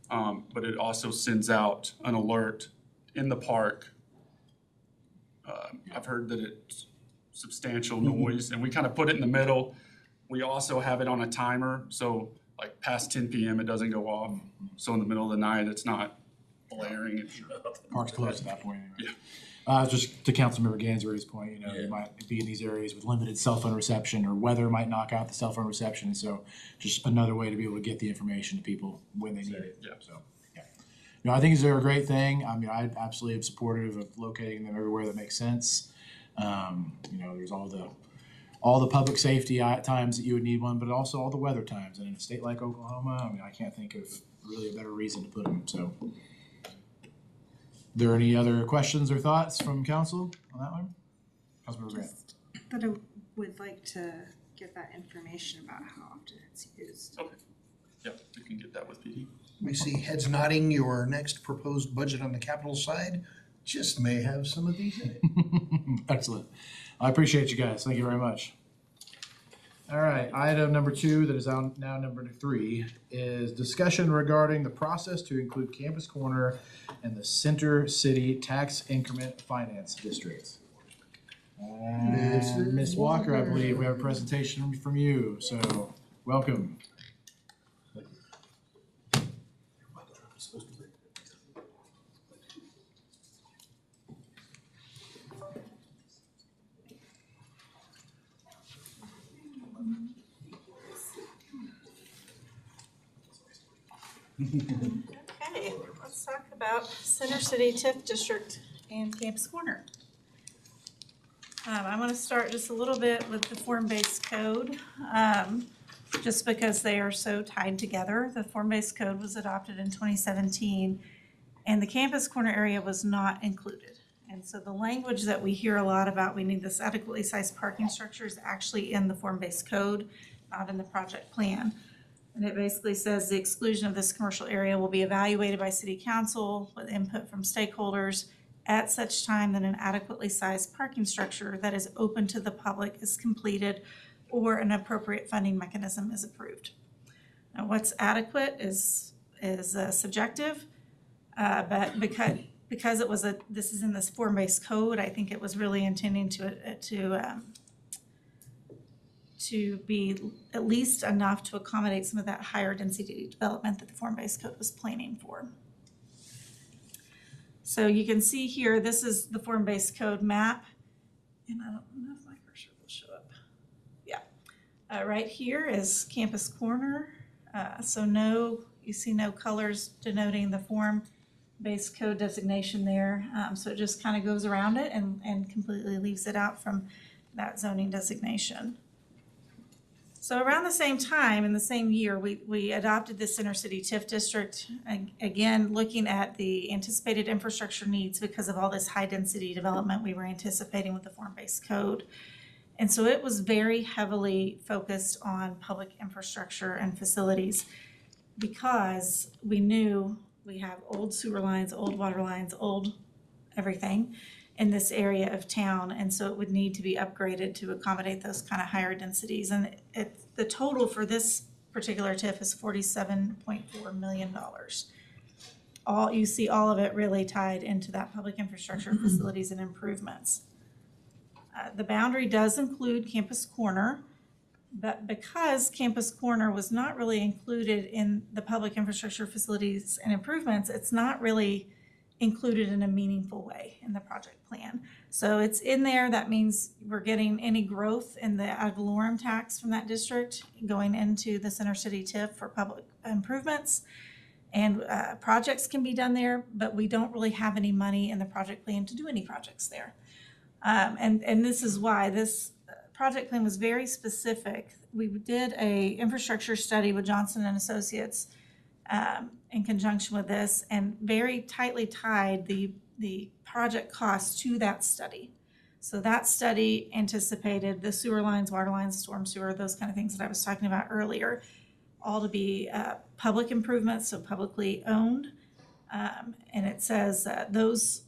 But it also sends out an alert in the park. I've heard that it's substantial noise, and we kind of put it in the middle. We also have it on a timer, so like past 10 p.m. it doesn't go off. So in the middle of the night, it's not blaring. Park's closed at that point anyway. Yeah. Just to Councilmember Gansberry's point, you know, you might be in these areas with limited cell phone reception or weather might knock out the cell phone reception. And so just another way to be able to get the information to people when they need it. Yeah. So, yeah. You know, I think they're a great thing. I mean, I absolutely am supportive of locating them everywhere that makes sense. You know, there's all the public safety times that you would need one, but also all the weather times. And in a state like Oklahoma, I mean, I can't think of really a better reason to put them. So, there any other questions or thoughts from council on that one? Councilmember Grant. Just that I would like to get that information about how often it's used. Okay. Yep, we can get that with PD. We see heads nodding. Your next proposed budget on the capital side just may have some of these in it. Excellent. I appreciate you guys. Thank you very much. All right, item number 2 that is now number 3 is discussion regarding the process to include Campus Corner and the Center City Tax Increment Finance District. Ms. Walker, I believe we have a presentation from you, so welcome. Okay, let's talk about Center City TIF District and Campus Corner. I want to start just a little bit with the form-based code, just because they are so tied together. The form-based code was adopted in 2017, and the Campus Corner area was not included. And so the language that we hear a lot about, we need this adequately sized parking structure, is actually in the form-based code, not in the project plan. And it basically says the exclusion of this commercial area will be evaluated by city council with input from stakeholders at such time that an adequately sized parking structure that is open to the public is completed or an appropriate funding mechanism is approved. Now, what's adequate is subjective, but because it was this is in this form-based code, I think it was really intending to be at least enough to accommodate some of that higher density development that the form-based code was planning for. So you can see here, this is the form-based code map, and I don't know if my cursor will show up. Yeah, right here is Campus Corner. So you see no colors denoting the form-based code designation there. So it just kind of goes around it and completely leaves it out from that zoning designation. So around the same time, in the same year, we adopted the Center City TIF District, again, looking at the anticipated infrastructure needs because of all this high-density development we were anticipating with the form-based code. And so it was very heavily focused on public infrastructure and facilities because we knew we have old sewer lines, old water lines, old everything in this area of town, and so it would need to be upgraded to accommodate those kind of higher densities. And the total for this particular TIF is $47.4 million. You see all of it really tied into that public infrastructure, facilities, and improvements. The boundary does include Campus Corner, but because Campus Corner was not really included in the public infrastructure, facilities, and improvements, it's not really included in a meaningful way in the project plan. So it's in there. That means we're getting any growth in the ad valorem tax from that district going into the Center City TIF for public improvements. And projects can be done there, but we don't really have any money in the project plan to do any projects there. And this is why this project plan was very specific. We did a infrastructure study with Johnson and Associates in conjunction with this, and very tightly tied the project costs to that study. So that study anticipated the sewer lines, water lines, storm sewer, those kind of things that I was talking about earlier, all to be public improvements, so publicly owned. And it says that those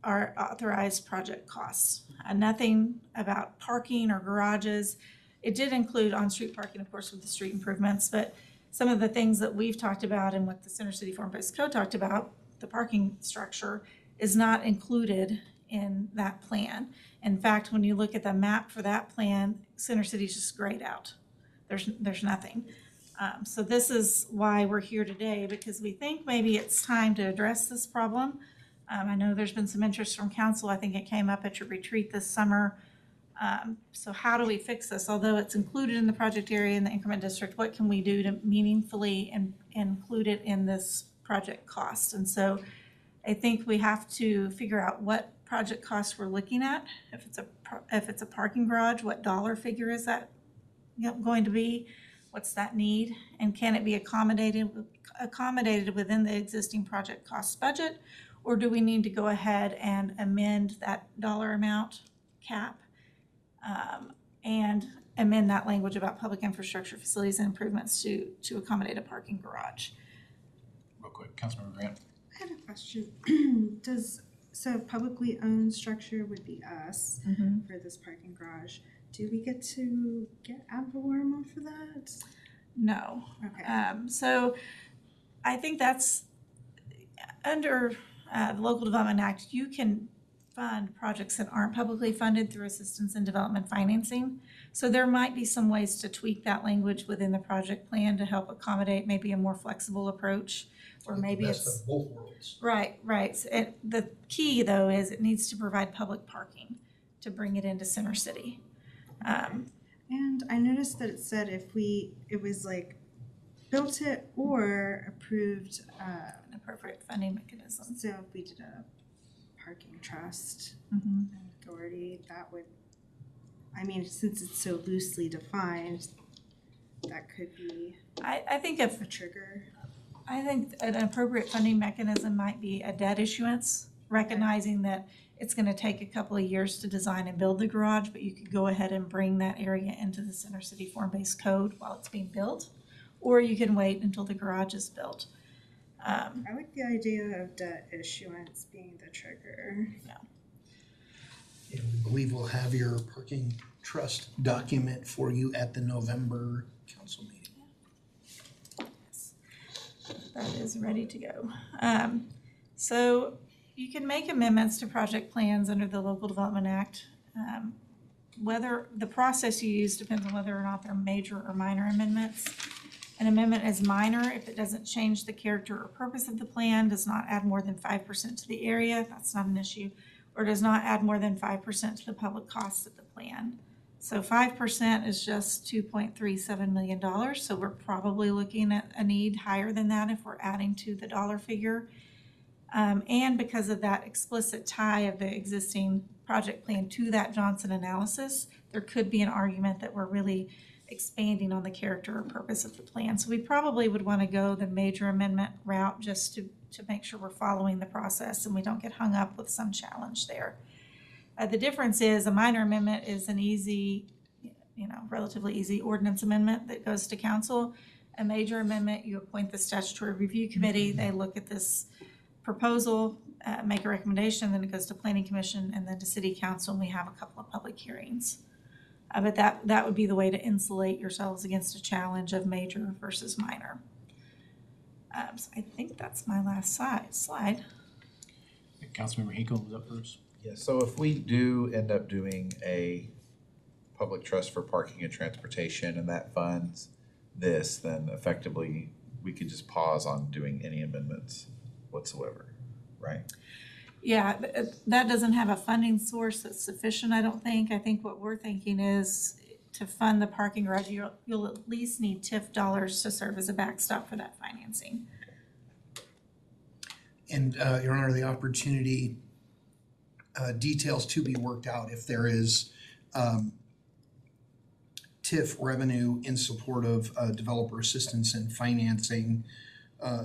are authorized project costs. Nothing about parking or garages. It did include on-street parking, of course, with the street improvements, but some of the things that we've talked about and what the Center City Form-Based Code talked about, the parking structure, is not included in that plan. In fact, when you look at the map for that plan, Center City's just grayed out. There's nothing. So this is why we're here today, because we think maybe it's time to address this problem. I know there's been some interest from council. I think it came up at your retreat this summer. So how do we fix this? Although it's included in the project area in the increment district, what can we do to meaningfully include it in this project cost? And so I think we have to figure out what project costs we're looking at. If it's a parking garage, what dollar figure is that going to be? What's that need? And can it be accommodated within the existing project cost budget? Or do we need to go ahead and amend that dollar amount cap and amend that language about public infrastructure facilities and improvements to accommodate a parking garage? Real quick, Councilmember Grant. I had a question. So publicly owned structure would be us for this parking garage. Do we get to get ad valorem off of that? No. Okay. So I think that's under the Local Development Act, you can fund projects that aren't publicly funded through assistance in development financing. So there might be some ways to tweak that language within the project plan to help accommodate maybe a more flexible approach, or maybe Best it's of both worlds. right. So the key though is it needs to provide public parking to bring it into Center City. And I noticed that it said it was like built it or approved, An appropriate funding mechanism. so if we did a parking trust authority, that would, I mean, since it's so loosely defined, that could be I think if a trigger. I think an appropriate funding mechanism might be a debt issuance, recognizing that it's going to take a couple of years to design and build the garage, but you could go ahead and bring that area into the Center City Form-Based Code while it's being built, or you can wait until the garage is built. I like the idea of debt issuance being the trigger. And we believe we'll have your parking trust document for you at the November council meeting. That is ready to go. So you can make amendments to project plans under the Local Development Act. Whether the process you use depends on whether or not they're major or minor amendments. An amendment is minor if it doesn't change the character or purpose of the plan, does not add more than 5% to the area, that's not an issue, or does not add more than 5% to the public costs of the plan. So 5% is just $2.37 million, so we're probably looking at a need higher than that if we're adding to the dollar figure. And because of that explicit tie of the existing project plan to that Johnson analysis, there could be an argument that we're really expanding on the character or purpose of the plan. So we probably would want to go the major amendment route just to make sure we're following the process and we don't get hung up with some challenge there. The difference is a minor amendment is an easy, relatively easy ordinance amendment that goes to council. A major amendment, you appoint the statutory review committee, they look at this proposal, make a recommendation, then it goes to planning commission and then to city council, and we have a couple of public hearings. But that would be the way to insulate yourselves against a challenge of major versus minor. So I think that's my last slide. Councilmember Hinkle was up first. Yeah, so if we do end up doing a public trust for parking and transportation and that funds this, then effectively we could just pause on doing any amendments whatsoever, right? Yeah, that doesn't have a funding source that's sufficient, I don't think. I think what we're thinking is to fund the parking garage, you'll at least need TIF dollars to serve as a backstop for that financing. And, Your Honor, the opportunity, details to be worked out if there is TIF revenue in support of developer assistance and financing.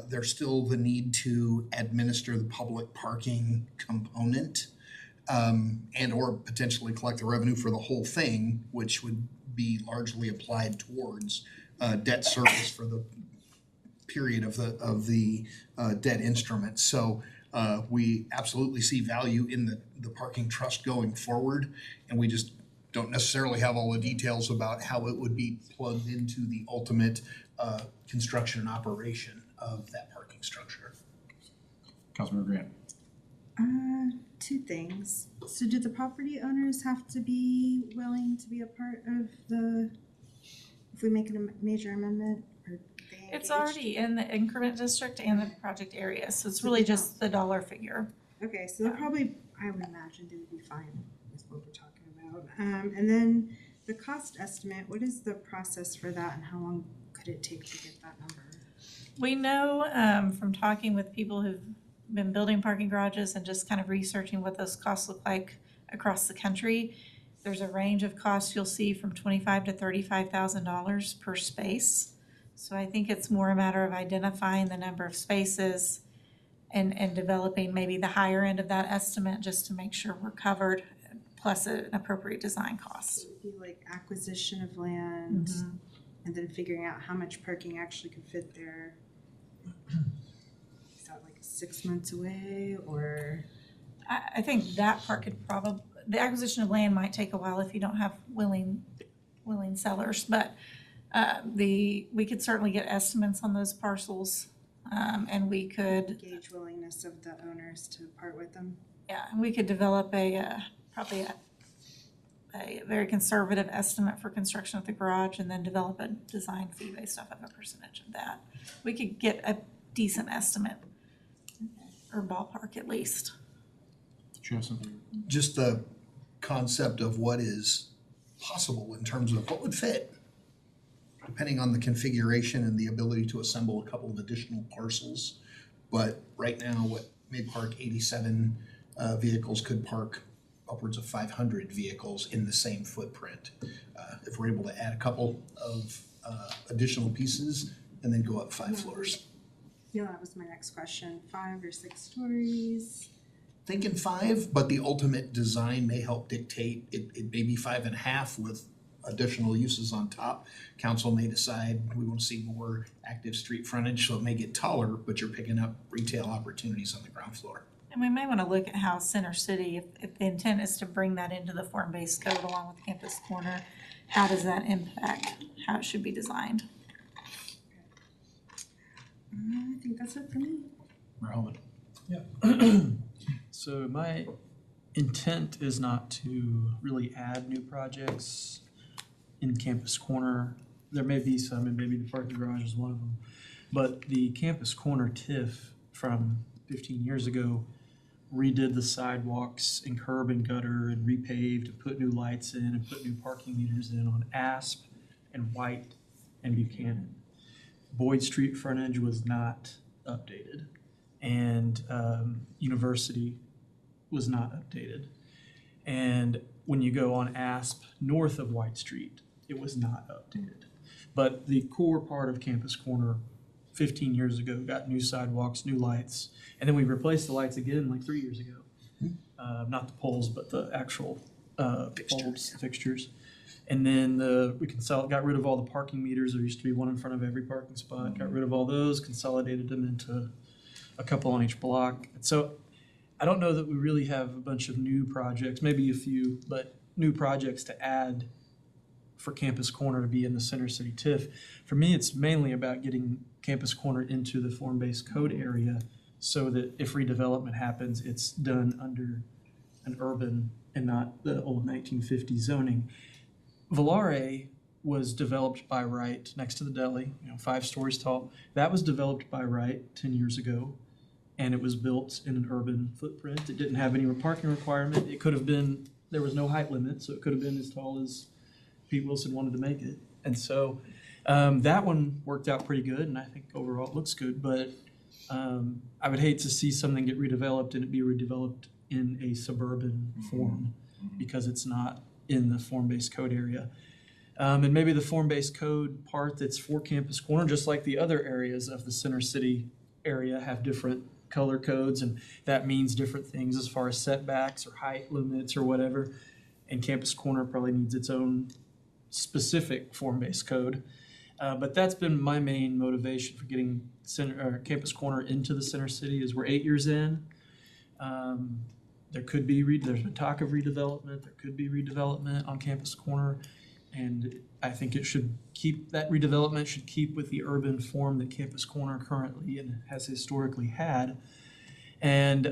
There's still the need to administer the public parking component. and or potentially collect the revenue for the whole thing, which would be largely applied towards debt service for the period of the debt instrument. So we absolutely see value in the parking trust going forward, and we just don't necessarily have all the details about how it would be plugged into the ultimate construction and operation of that parking structure. Councilmember Grant. Two things. So do the property owners have to be willing to be a part of if we make it a major amendment, or they It's engaged? already in the increment district and the project area, so it's really just the dollar figure. Okay, so they'll probably, I would imagine they would be fine with what we're talking about. And then the cost estimate, what is the process for that and how long could it take to get that number? We know from talking with people who've been building parking garages and just kind of researching what those costs look like across the country. There's a range of costs you'll see from $25,000 to $35,000 per space. So I think it's more a matter of identifying the number of spaces and developing maybe the higher end of that estimate just to make sure we're covered, plus an appropriate design cost. It would be like acquisition of land and then figuring out how much parking actually could fit there. Is that like 6 months away or? I think that part could probably, the acquisition of land might take a while if you don't have willing sellers, but we could certainly get estimates on those parcels, and we could, Gauge willingness of the owners to part with them. yeah, and we could develop probably a very conservative estimate for construction of the garage and then develop a design fee based off of a percentage of that. We could get a decent estimate, or ballpark at least. Do you have something? Just the concept of what is possible in terms of what would fit, depending on the configuration and the ability to assemble a couple of additional parcels. But right now, what may park 87 vehicles could park upwards of 500 vehicles in the same footprint. If we're able to add a couple of additional pieces and then go up 5 floors. Yeah, that was my next question. 5 or 6 stories? Thinking 5, but the ultimate design may help dictate, it may be 5.5 with additional uses on top. Council may decide we want to see more active street frontage, so it may get taller, but you're picking up retail opportunities on the ground floor. And we may want to look at how Center City, if the intent is to bring that into the form-based code along with Campus Corner, how does that impact how it should be designed? I think that's it for me. Mayor Holman. So my intent is not to really add new projects in Campus Corner. There may be some, and maybe the parking garage is one of them. But the Campus Corner TIF from 15 years ago redid the sidewalks and curb and gutter and repaved and put new lights in and put new parking meters in on Asp and White and Buchanan. Boyd Street frontage was not updated, and University was not updated. And when you go on Asp north of White Street, it was not updated. But the core part of Campus Corner 15 years ago got new sidewalks, new lights, and then we replaced the lights again like 3 years ago. Not the poles, but the actual fixtures. And then we got rid of all the parking meters. There used to be one in front of every parking spot. Got rid of all those, consolidated them into a couple on each block. And so I don't know that we really have a bunch of new projects, maybe a few, but new projects to add for Campus Corner to be in the Center City TIF. For me, it's mainly about getting Campus Corner into the form-based code area so that if redevelopment happens, it's done under an urban and not the old 1950s zoning. Valare was developed by Wright next to the deli, 5 stories tall. That was developed by Wright 10 years ago, and it was built in an urban footprint. It didn't have any parking requirement. It could have been, there was no height limit, so it could have been as tall as Pete Wilson wanted to make it. And so that one worked out pretty good, and I think overall it looks good, but I would hate to see something get redeveloped and it be redeveloped in a suburban form because it's not in the form-based code area. And maybe the form-based code part that's for Campus Corner, just like the other areas of the Center City area, have different color codes, and that means different things as far as setbacks or height limits or whatever. And Campus Corner probably needs its own specific form-based code. But that's been my main motivation for getting Campus Corner into the center city is we're 8 years in. There could be, there's been talk of redevelopment, there could be redevelopment on Campus Corner. And I think it should keep, that redevelopment should keep with the urban form that Campus Corner currently and has historically had. And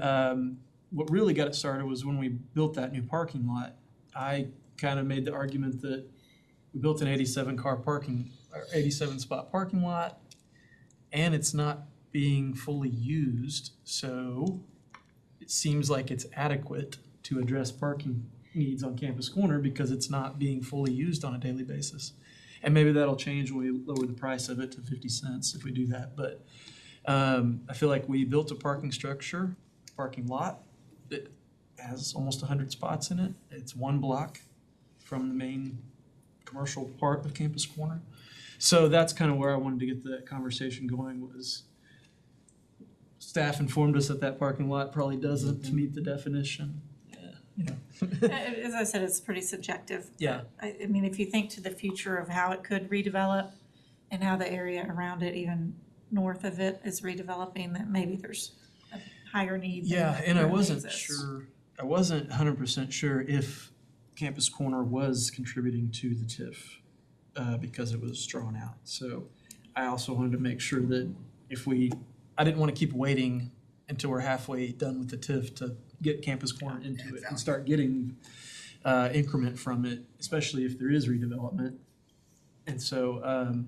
what really got it started was when we built that new parking lot. I kind of made the argument that we built an 87 spot parking lot, and it's not being fully used, so it seems like it's adequate to address parking needs on Campus Corner because it's not being fully used on a daily basis. And maybe that'll change when we lower the price of it to 50 cents if we do that. But I feel like we built a parking lot that has almost 100 spots in it. It's one block from the main commercial part of Campus Corner. So that's kind of where I wanted to get the conversation going was staff informed us that that parking lot probably doesn't meet the definition. As I said, it's pretty subjective. Yeah. I mean, if you think to the future of how it could redevelop and how the area around it, even north of it, is redeveloping, that maybe there's a higher need. Yeah, and I currently wasn't exists. sure, I wasn't 100% sure if Campus Corner was contributing to the TIF because it was drawn out. So I also wanted to make sure that I didn't want to keep waiting until we're halfway done with the TIF to get Campus Corner into it and start getting increment from it, especially if there is redevelopment. And so,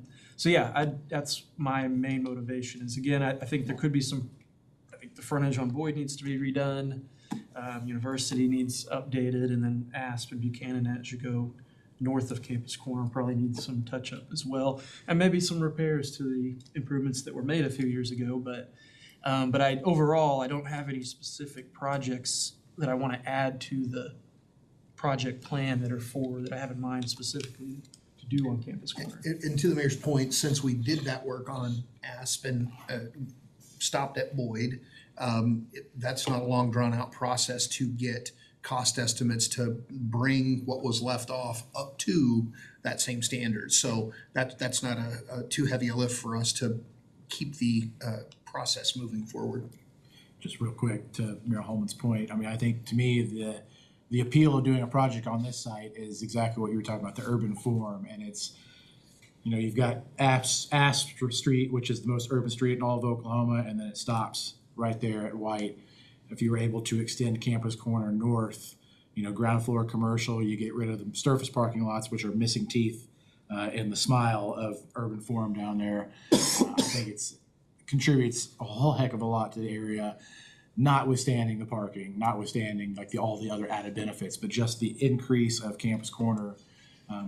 that's my main motivation is, again, I think there could be I think the frontage on Boyd needs to be redone. University needs updated, and then Asp and Buchanan as you go north of Campus Corner probably needs some touch up as well. And maybe some repairs to the improvements that were made a few years ago, but overall, I don't have any specific projects that I want to add to the project plan that I have in mind specifically to do on Campus Corner. And to the mayor's point, since we did that work on Asp and stopped at Boyd, that's not a long drawn out process to get cost estimates to bring what was left off up to that same standard. So that's not a too heavy a lift for us to keep the process moving forward. Just real quick to Mayor Holman's point, I mean, I think to me, the appeal of doing a project on this site is exactly what you were talking about, the urban form, and it's, you've got Asp Street, which is the most urban street in all of Oklahoma, and then it stops right there at White. If you were able to extend Campus Corner north, ground floor commercial, you get rid of the surface parking lots, which are missing teeth in the smile of urban form down there. I think contributes a whole heck of a lot to the area, notwithstanding the parking, notwithstanding all the other added benefits, but just the increase of Campus Corner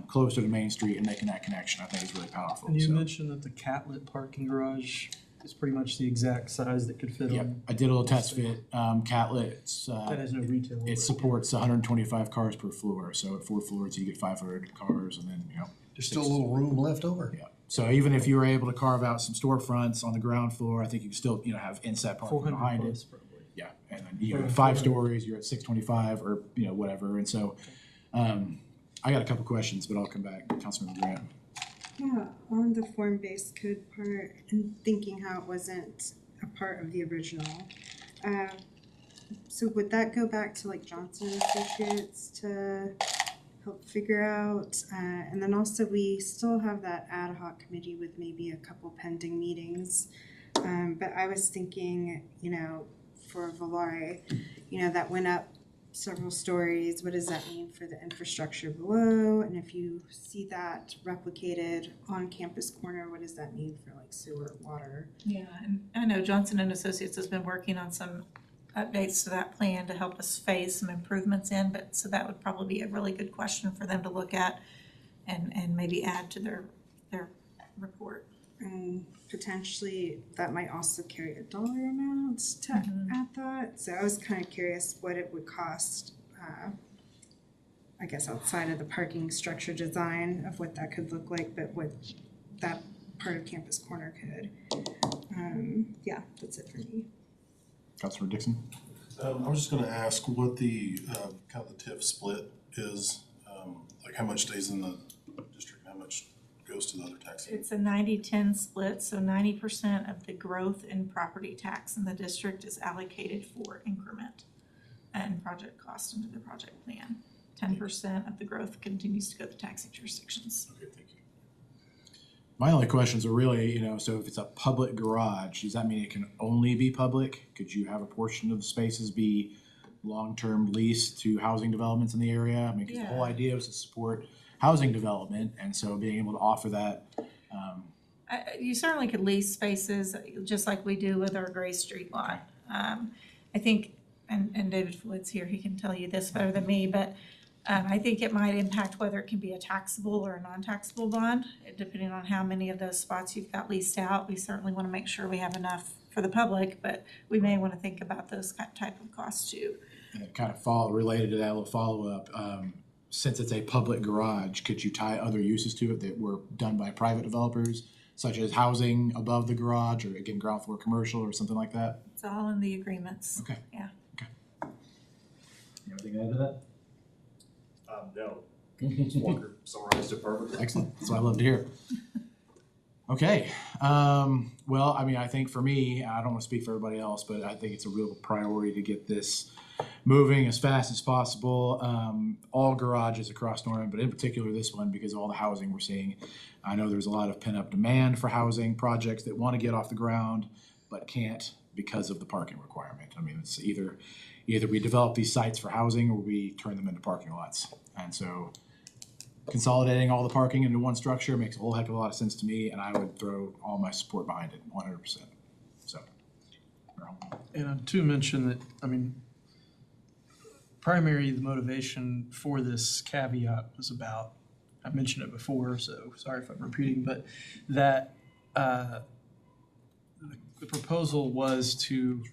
closer to Main Street and making that connection, I think is really powerful. And you mentioned that the Catlett parking garage is pretty much the exact size that could fit on. I did a little test fit. Catlett, That has no retail. it supports 125 cars per floor, so at 4 floors you get 500 cars, and then There's still a little room left over. Yeah. So even if you were able to carve out some storefronts on the ground floor, I think you could still have inset parking 400 behind plus it. probably. Yeah, and then you're at 5 stories, you're at 625 or whatever. And so I got a couple questions, but I'll come back, Councilmember Grant. Yeah, on the form-based code part and thinking how it wasn't a part of the original. So would that go back to Johnson Associates to help figure out? And then also we still have that ad hoc committee with maybe a couple pending meetings. But I was thinking, for Valare, that went up several stories. What does that mean for the infrastructure below? And if you see that replicated on Campus Corner, what does that mean for sewer, water? Yeah, and I know Johnson and Associates has been working on some updates to that plan to help us phase some improvements in, but so that would probably be a really good question for them to look at and maybe add to their report. And potentially that might also carry a dollar amount to add that. So I was kind of curious what it would cost, I guess outside of the parking structure design of what that could look like, but what that part of Campus Corner could. Yeah, that's it for me. Councilor Dixon? I was just gonna ask what the, kind of the TIF split is, like how much stays in the district and how much goes to the other tax. It's a 90-10 split, so 90% of the growth in property tax in the district is allocated for increment and project cost into the project plan. 10% of the growth continues to go to taxing jurisdictions. Okay, thank you. My only questions are really, so if it's a public garage, does that mean it can only be public? Could you have a portion of the spaces be long-term leased to housing developments in the area? I mean, because the whole Yeah. idea was to support housing development, and so being able to offer that, You certainly could lease spaces, just like we do with our Gray Street lot. I think, and David Floyd's here, he can tell you this better than me, but I think it might impact whether it can be a taxable or a non-taxable bond, depending on how many of those spots you've got leased out. We certainly want to make sure we have enough for the public, but we may want to think about those type of costs too. and kind of related to that, a little follow-up. Since it's a public garage, could you tie other uses to it that were done by private developers, such as housing above the garage, or again, ground floor commercial, or something like that? It's all in the agreements. Okay. Yeah. Anything to add to that? No. Ms. Walker summarized it perfectly. Excellent, that's what I love to hear. Okay, well, I mean, I think for me, I don't want to speak for everybody else, but I think it's a real priority to get this moving as fast as possible. All garages across Norman, but in particular this one, because of all the housing we're seeing. I know there's a lot of pent-up demand for housing projects that want to get off the ground, but can't because of the parking requirement. I mean, it's either we develop these sites for housing or we turn them into parking lots. And so consolidating all the parking into one structure makes a whole heck of a lot of sense to me, and I would throw all my support behind it, 100%. So. And to mention that, I mean, primary, the motivation for this caveat was about, I mentioned it before, so sorry if I'm repeating, but that the proposal was to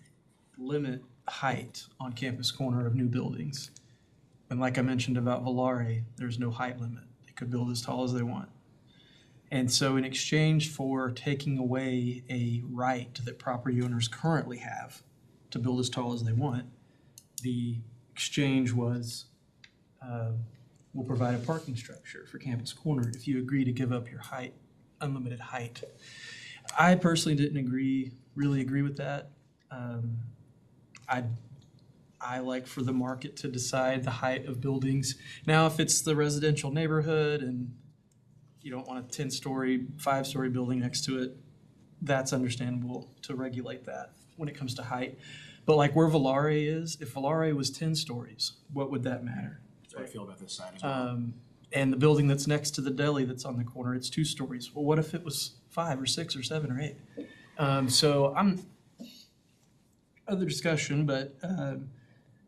limit height on Campus Corner of new buildings. And like I mentioned about Volare, there's no height limit. They could build as tall as they want. And so in exchange for taking away a right that property owners currently have to build as tall as they want, the exchange was, we'll provide a parking structure for Campus Corner if you agree to give up your height, unlimited height. I personally didn't really agree with that. I like for the market to decide the height of buildings. Now, if it's the residential neighborhood and you don't want a 10-story, 5-story building next to it, that's understandable to regulate that when it comes to height. But like where Volare is, if Volare was 10 stories, what would that matter? That's what I feel about this side as well. And the building that's next to the deli that's on the corner, it's 2 stories. Well, what if it was 5 or 6 or 7 or 8? So other discussion, but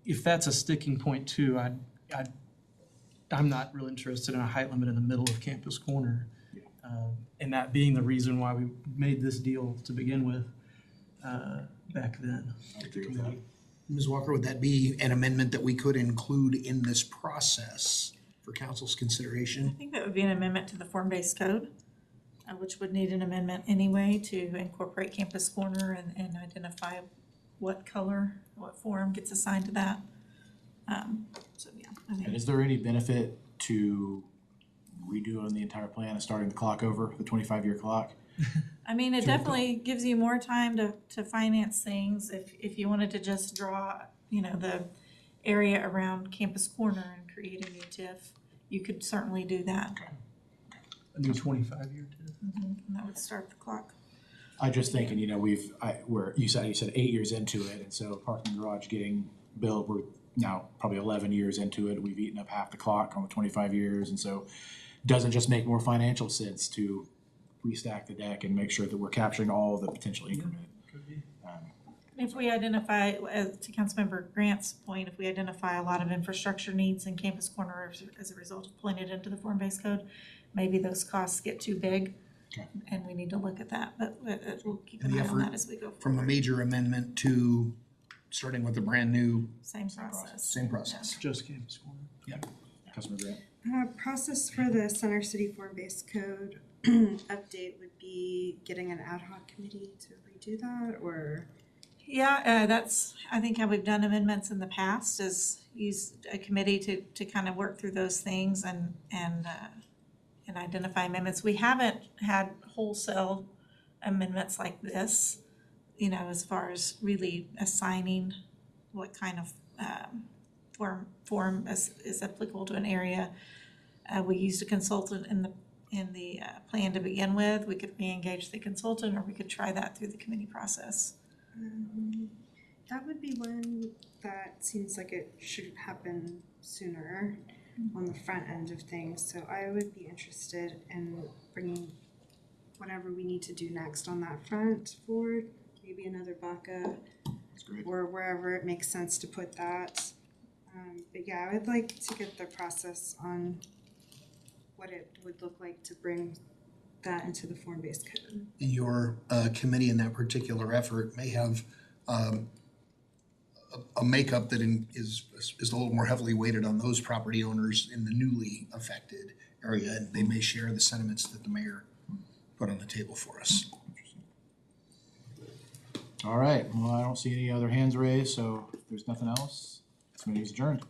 if that's a sticking point too, I'm not real interested in a height limit in the middle of Campus Corner. And that being the reason why we made this deal to begin with back then. I agree with that. Ms. Walker, would that be an amendment that we could include in this process for council's I consideration? think that would be an amendment to the form-based code, which would need an amendment anyway to incorporate Campus Corner and identify what color, what form gets assigned to that. So, yeah. I think- And is there any benefit to redoing the entire plan and starting the clock over, the 25-year clock? I mean, it definitely gives you more time to finance things. If you wanted to just draw, the area around Campus Corner and create a new TIF, you could certainly do that. A new 25-year too. And that would start the clock. I just thinking, you said 8 years into it, and so parking garage getting built, we're now probably 11 years into it. We've eaten up half the clock on the 25 years, and so doesn't just make more financial sense to restack the deck and make sure that we're capturing all the potential increment. If we identify, to Councilmember Grant's point, if we identify a lot of infrastructure needs in Campus Corner as a result of pulling it into the form-based code, maybe those costs get too big. Okay. And we need to look at that, but we'll keep And an the eye on effort that as we go forward. From a major amendment to starting with a brand new, Same process. same process. Just Campus Corner. Councilman Grant? Process for the Center City form-based code update would be getting an ad hoc committee to redo that, or? That's, I think how we've done amendments in the past is use a committee to kind of work through those things and identify amendments. We haven't had wholesale amendments like this, as far as really assigning what kind of form is applicable to an area. We used a consultant in the plan to begin with. We could re-engage the consultant, or we could try that through the committee process. That would be one that seems like it should happen sooner on the front end of things. So I would be interested in bringing whatever we need to do next on that front forward. Maybe another BACA or wherever it makes sense to put that. But yeah, I would like to get the process on what it would look like to bring that into the form-based code. Your committee in that particular effort may have a makeup that is a little more heavily weighted on those property owners in the newly affected area, and they may share the sentiments that the mayor put on the table for us. All right, well, I don't see any other hands raised, so if there's nothing else, this meeting is adjourned.